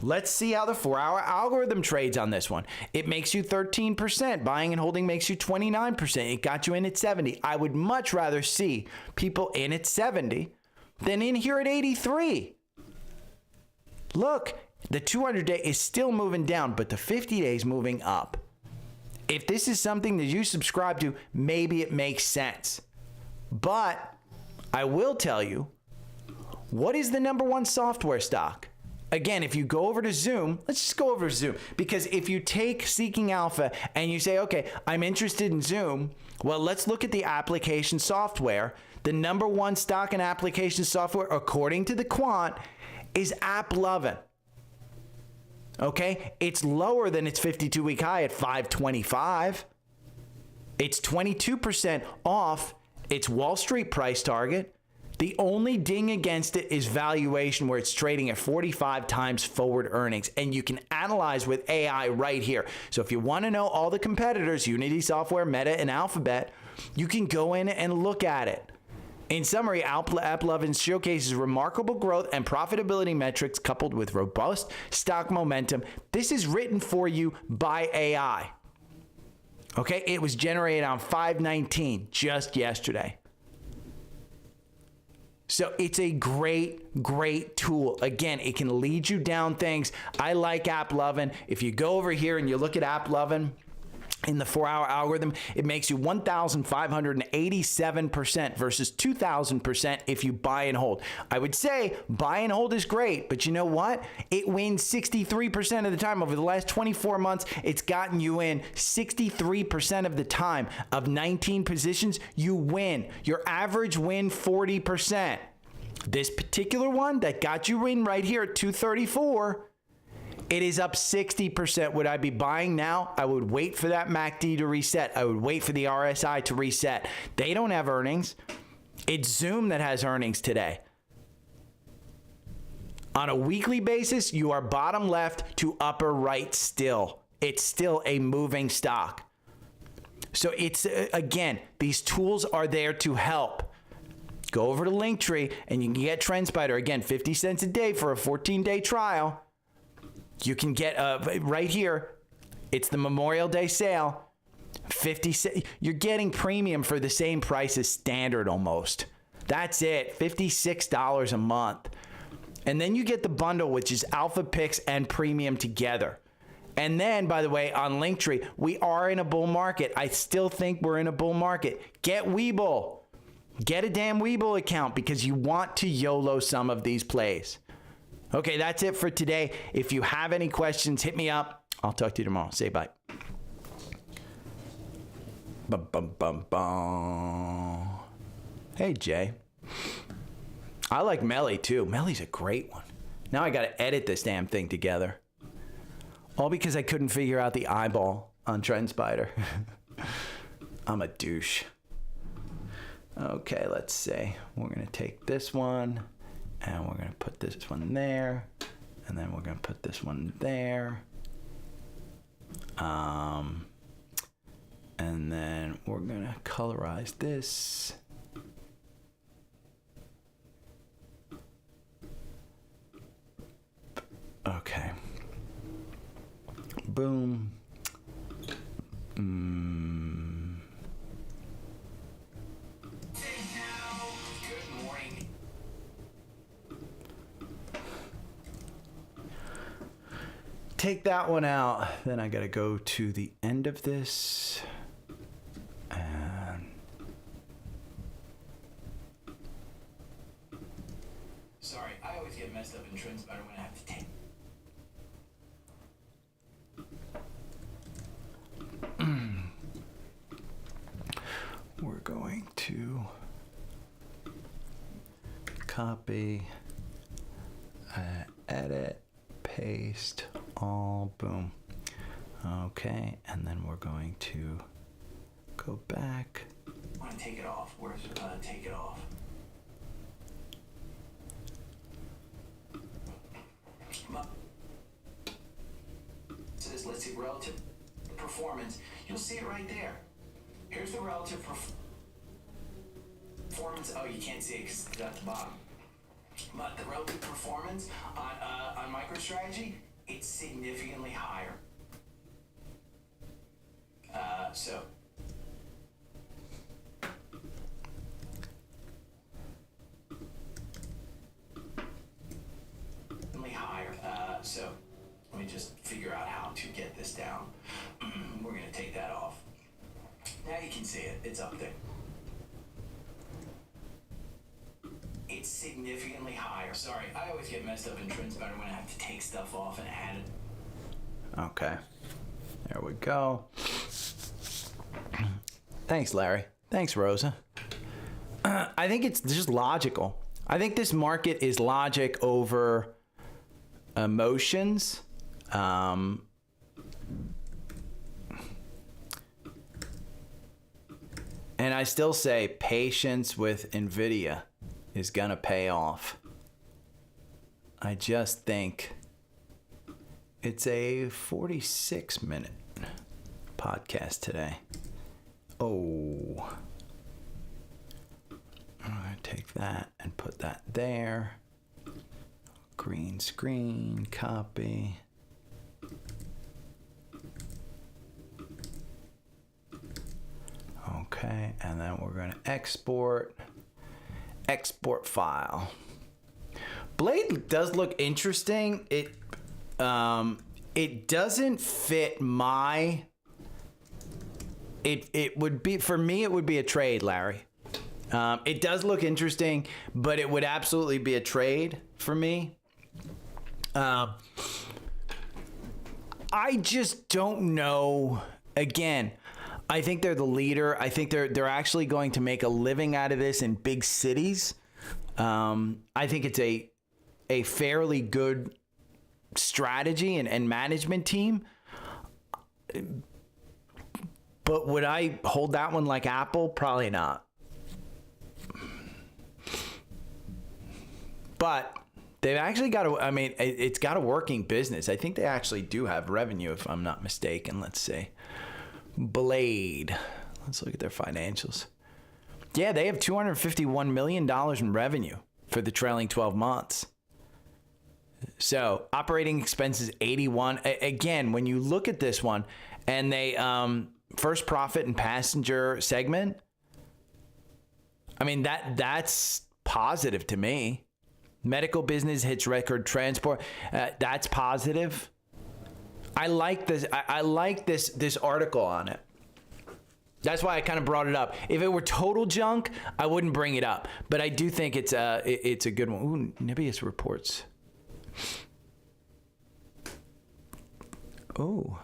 Let's see how the 4-hour algorithm trades on this one. It makes you 13%. Buying and holding makes you 29%. It got you in at 70. I would much rather see people in at 70 than in here at 83. Look, the 200-day is still moving down, but the 50-day is moving up. If this is something that you subscribe to, maybe it makes sense. But I will tell you, what is the number one software stock? Again, if you go over to Zoom, let's just go over to Zoom. Because if you take Seeking Alpha and you say, okay, I'm interested in Zoom, well, let's look at the application software. The number one stock in application software, according to the quant, is AppLovin. Okay, it's lower than its 52-week high at 525. It's 22% off its Wall Street price target. The only ding against it is valuation, where it's trading at 45 times forward earnings. And you can analyze with AI right here. So if you want to know all the competitors, Unity Software, Meta, and Alphabet, you can go in and look at it. In summary, AppLovin showcases remarkable growth and profitability metrics coupled with robust stock momentum. This is written for you by AI. Okay, it was generated on 5/19 just yesterday. So it's a great tool. Again, it can lead you down things. I like AppLovin. If you go over here and you look at AppLovin, in the 4-hour algorithm, it makes you 1,587% versus 2,000% if you buy and hold. I would say buy and hold is great, but you know what? It wins 63% of the time. Over the last 24 months, it's gotten you in 63% of the time. Of 19 positions, you win. Your average win 40%. This particular one that got you in right here at 234, it is up 60%. Would I be buying now? I would wait for that MACD to reset. I would wait for the RSI to reset. They don't have earnings. It's Zoom that has earnings today. On a weekly basis, you are bottom left to upper right still. It's still a moving stock. So it's, again, these tools are there to help. Go over to Linktree and you can get Trendspider. Again, 50 cents a day for a 14-day trial. You can get right here. It's the Memorial Day sale. 50. You're getting premium for the same price as standard almost. That's it. $56 a month. And then you get the bundle, which is Alpha Picks and Premium together. And then, by the way, on Linktree, we are in a bull market. I still think we're in a bull market. Get Webull. Get a damn Webull account because you want to YOLO some of these plays. Okay, that's it for today. If you have any questions, hit me up. I'll talk to you tomorrow. Say bye. Bum, bum, bum, bum. Hey, Jay. I like Melly, too. Melly's a great one. Now I got to edit this damn thing together. All because I couldn't figure out the eyeball on Trendspider. I'm a douche. Okay, let's see. We're going to take this one. And we're going to put this one there. And then we're going to put this one there. And then we're going to colorize this. Okay. Boom. Take that one out. Then I got to go to the end of this. And Trendspider when I have to take. We're going to copy, edit, paste, all, boom. Okay, and then we're going to go back. I want to take it off. Where's take it off? Says let's see relative performance. You'll see it right there. Here's the relative performance. Oh, you can't see it because it's at the bottom. But the relative performance on MicroStrategy, it's significantly higher. So higher. So let me just figure out how to get this down. We're gonna take that off. Now you can see it. It's up there. It's significantly higher. Sorry, I always get messed up in Trendspider when I have to take stuff off and add it. Okay. There we go. Thanks, Larry. Thanks, Rosa. I think it's just logical. I think this market is logic over emotions. And I still say patience with NVIDIA is gonna pay off. I just think it's a 46-minute podcast today. Oh, I'm gonna take that and put that there. Green screen, copy. Okay, and then we're gonna export file. Blade does look interesting. It doesn't fit my. It would be, for me, it would be a trade, Larry. It does look interesting, but it would absolutely be a trade for me. I just don't know. Again, I think they're the leader. I think they're actually going to make a living out of this in big cities. I think it's a fairly good strategy and management team. But would I hold that one like Apple? Probably not. But they've actually got a, I mean, it's got a working business. I think they actually do have revenue, if I'm not mistaken. Let's see. Blade. Let's look at their financials. Yeah, they have $251 million in revenue for the trailing 12 months. So operating expenses, 81. Again, when you look at this one and they, first profit and passenger segment, I mean, that's positive to me. Medical business hits record transport. That's positive. I like this. I like this article on it. That's why I kind of brought it up. If it were total junk, I wouldn't bring it up. But I do think it's a good one. Ooh, Nibius reports. Oh.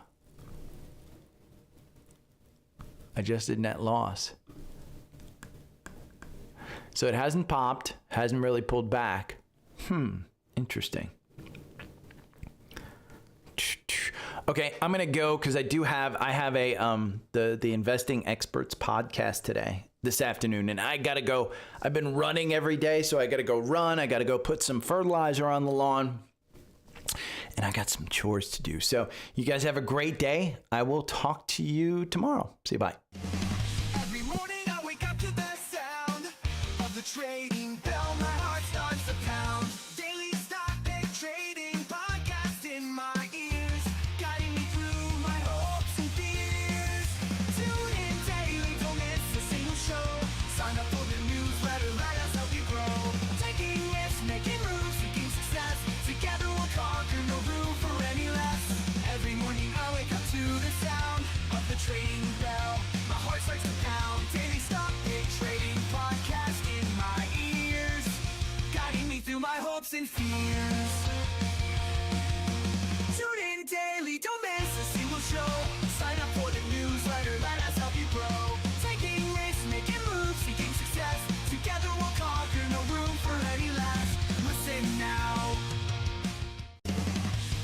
Adjusted net loss. So it hasn't popped, hasn't really pulled back. Interesting. Okay, I'm gonna go because I have a the Investing Experts podcast this afternoon, and I gotta go. I've been running every day, so I gotta go run. I gotta go put some fertilizer on the lawn, and I got some chores to do. So you guys have a great day. I will talk to you tomorrow. See you. Bye. Every morning I wake up to the sound of the trading bell. My heart starts to pound. Daily stock pick trading podcast in my ears, guiding me through my hopes and fears. Tune in daily, don't miss a single show. Sign up for the newsletter, let us help you grow. Taking risks, making moves, seeking success. Together we'll conquer, no room for any less. Every morning I wake up to the sound of the trading bell. My heart hopes and fears. Tune in daily, don't miss a single show. Sign up for the newsletter, let us help you grow. Taking risks, making moves, seeking success. Together we'll conquer, no room for any less. Listen now.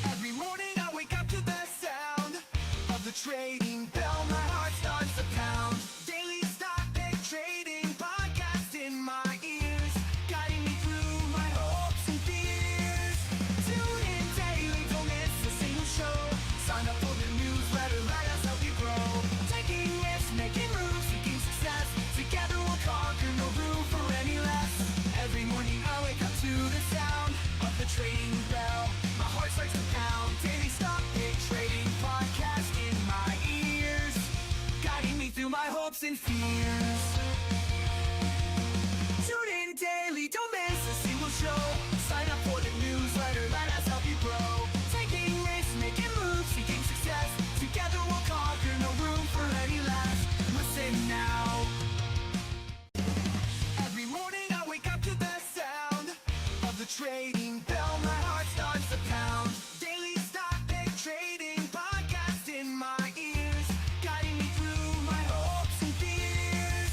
Every morning I wake up to the sound of the trading bell. My heart starts to pound. Daily stock pick trading podcast in my ears, guiding me through my hopes and fears. Tune in daily, don't miss a single show. Sign up for the newsletter, let us help you grow. Taking risks, making moves, seeking success. Together we'll conquer, no room for any less. Every morning I wake up to the sound of the trading bell. My heart starts to pound. Daily stock pick trading podcast in my ears, guiding me through my hopes and fears. Tune in daily, don't miss a single show. Sign up for the newsletter, let us help you grow. Taking risks, making moves, seeking success. Together we'll conquer, no room for any less. Listen now. Every morning I wake up to the sound of the trading bell. My heart starts to pound. Daily stock pick trading podcast in my ears, guiding me through my hopes and fears.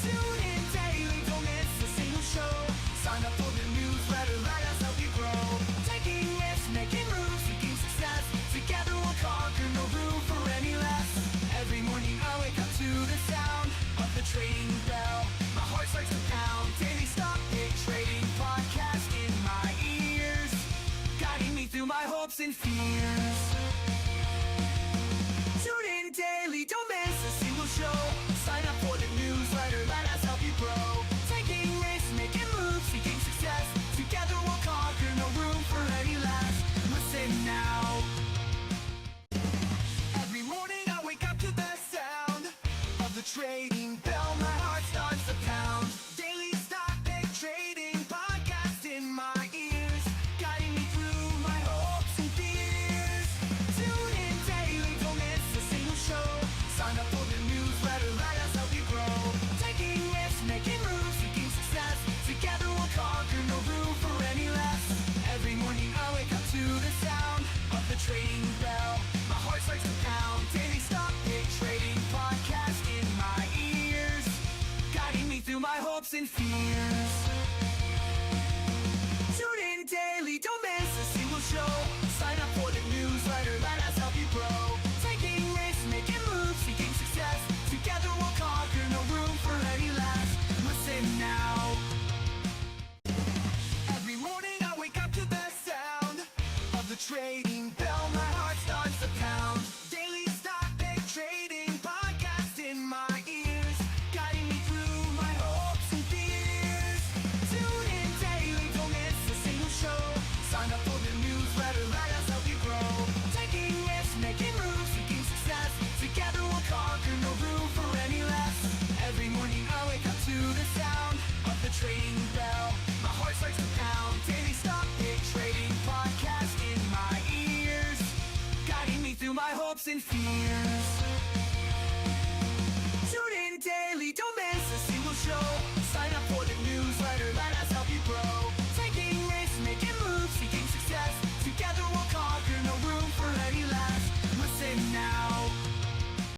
Tune in daily, don't miss a single show. Sign up for the newsletter, let us help you grow. Taking risks, making moves, seeking success. Together we'll conquer, no room for any less. Every morning I wake up to the sound of the trading bell. My heart starts to pound. Daily stock pick trading podcast in my ears, guiding me through my hopes and fears. Tune in daily, don't miss a single show. Sign up for the newsletter, let us help you grow. Taking risks, making moves, seeking success. Together we'll conquer, no room for any less. Listen now. Every morning I wake up to the sound of the trading bell. My heart starts to pound. Daily stock pick trading podcast in my ears, guiding me through my hopes and fears. Tune in daily, don't miss a single show. Sign up for the newsletter, let us help you grow. Taking risks, making moves, seeking success. Together we'll conquer, no room for any less. Every morning I wake up to the sound of the trading bell. My heart starts to pound. Daily stock pick trading podcast in my ears, guiding me through my hopes and fears. Tune in daily, don't miss a single show. Sign up for the newsletter, let us help you grow. Taking risks, making moves, seeking success. Together we'll conquer, no room for any less. Listen now. Every morning I wake up to the sound of the trading bell. My heart starts to pound. Daily stock pick trading podcast in my ears, guiding me through my hopes and fears. Tune in daily, don't miss a single show. Sign up for the newsletter, let us help you grow. Taking risks, making moves, seeking success. Together we'll conquer, no room for any less. Every morning I wake up to the sound of the trading bell. My heart starts to pound. Daily stock pick trading podcast in my ears, guiding me through my hopes and fears.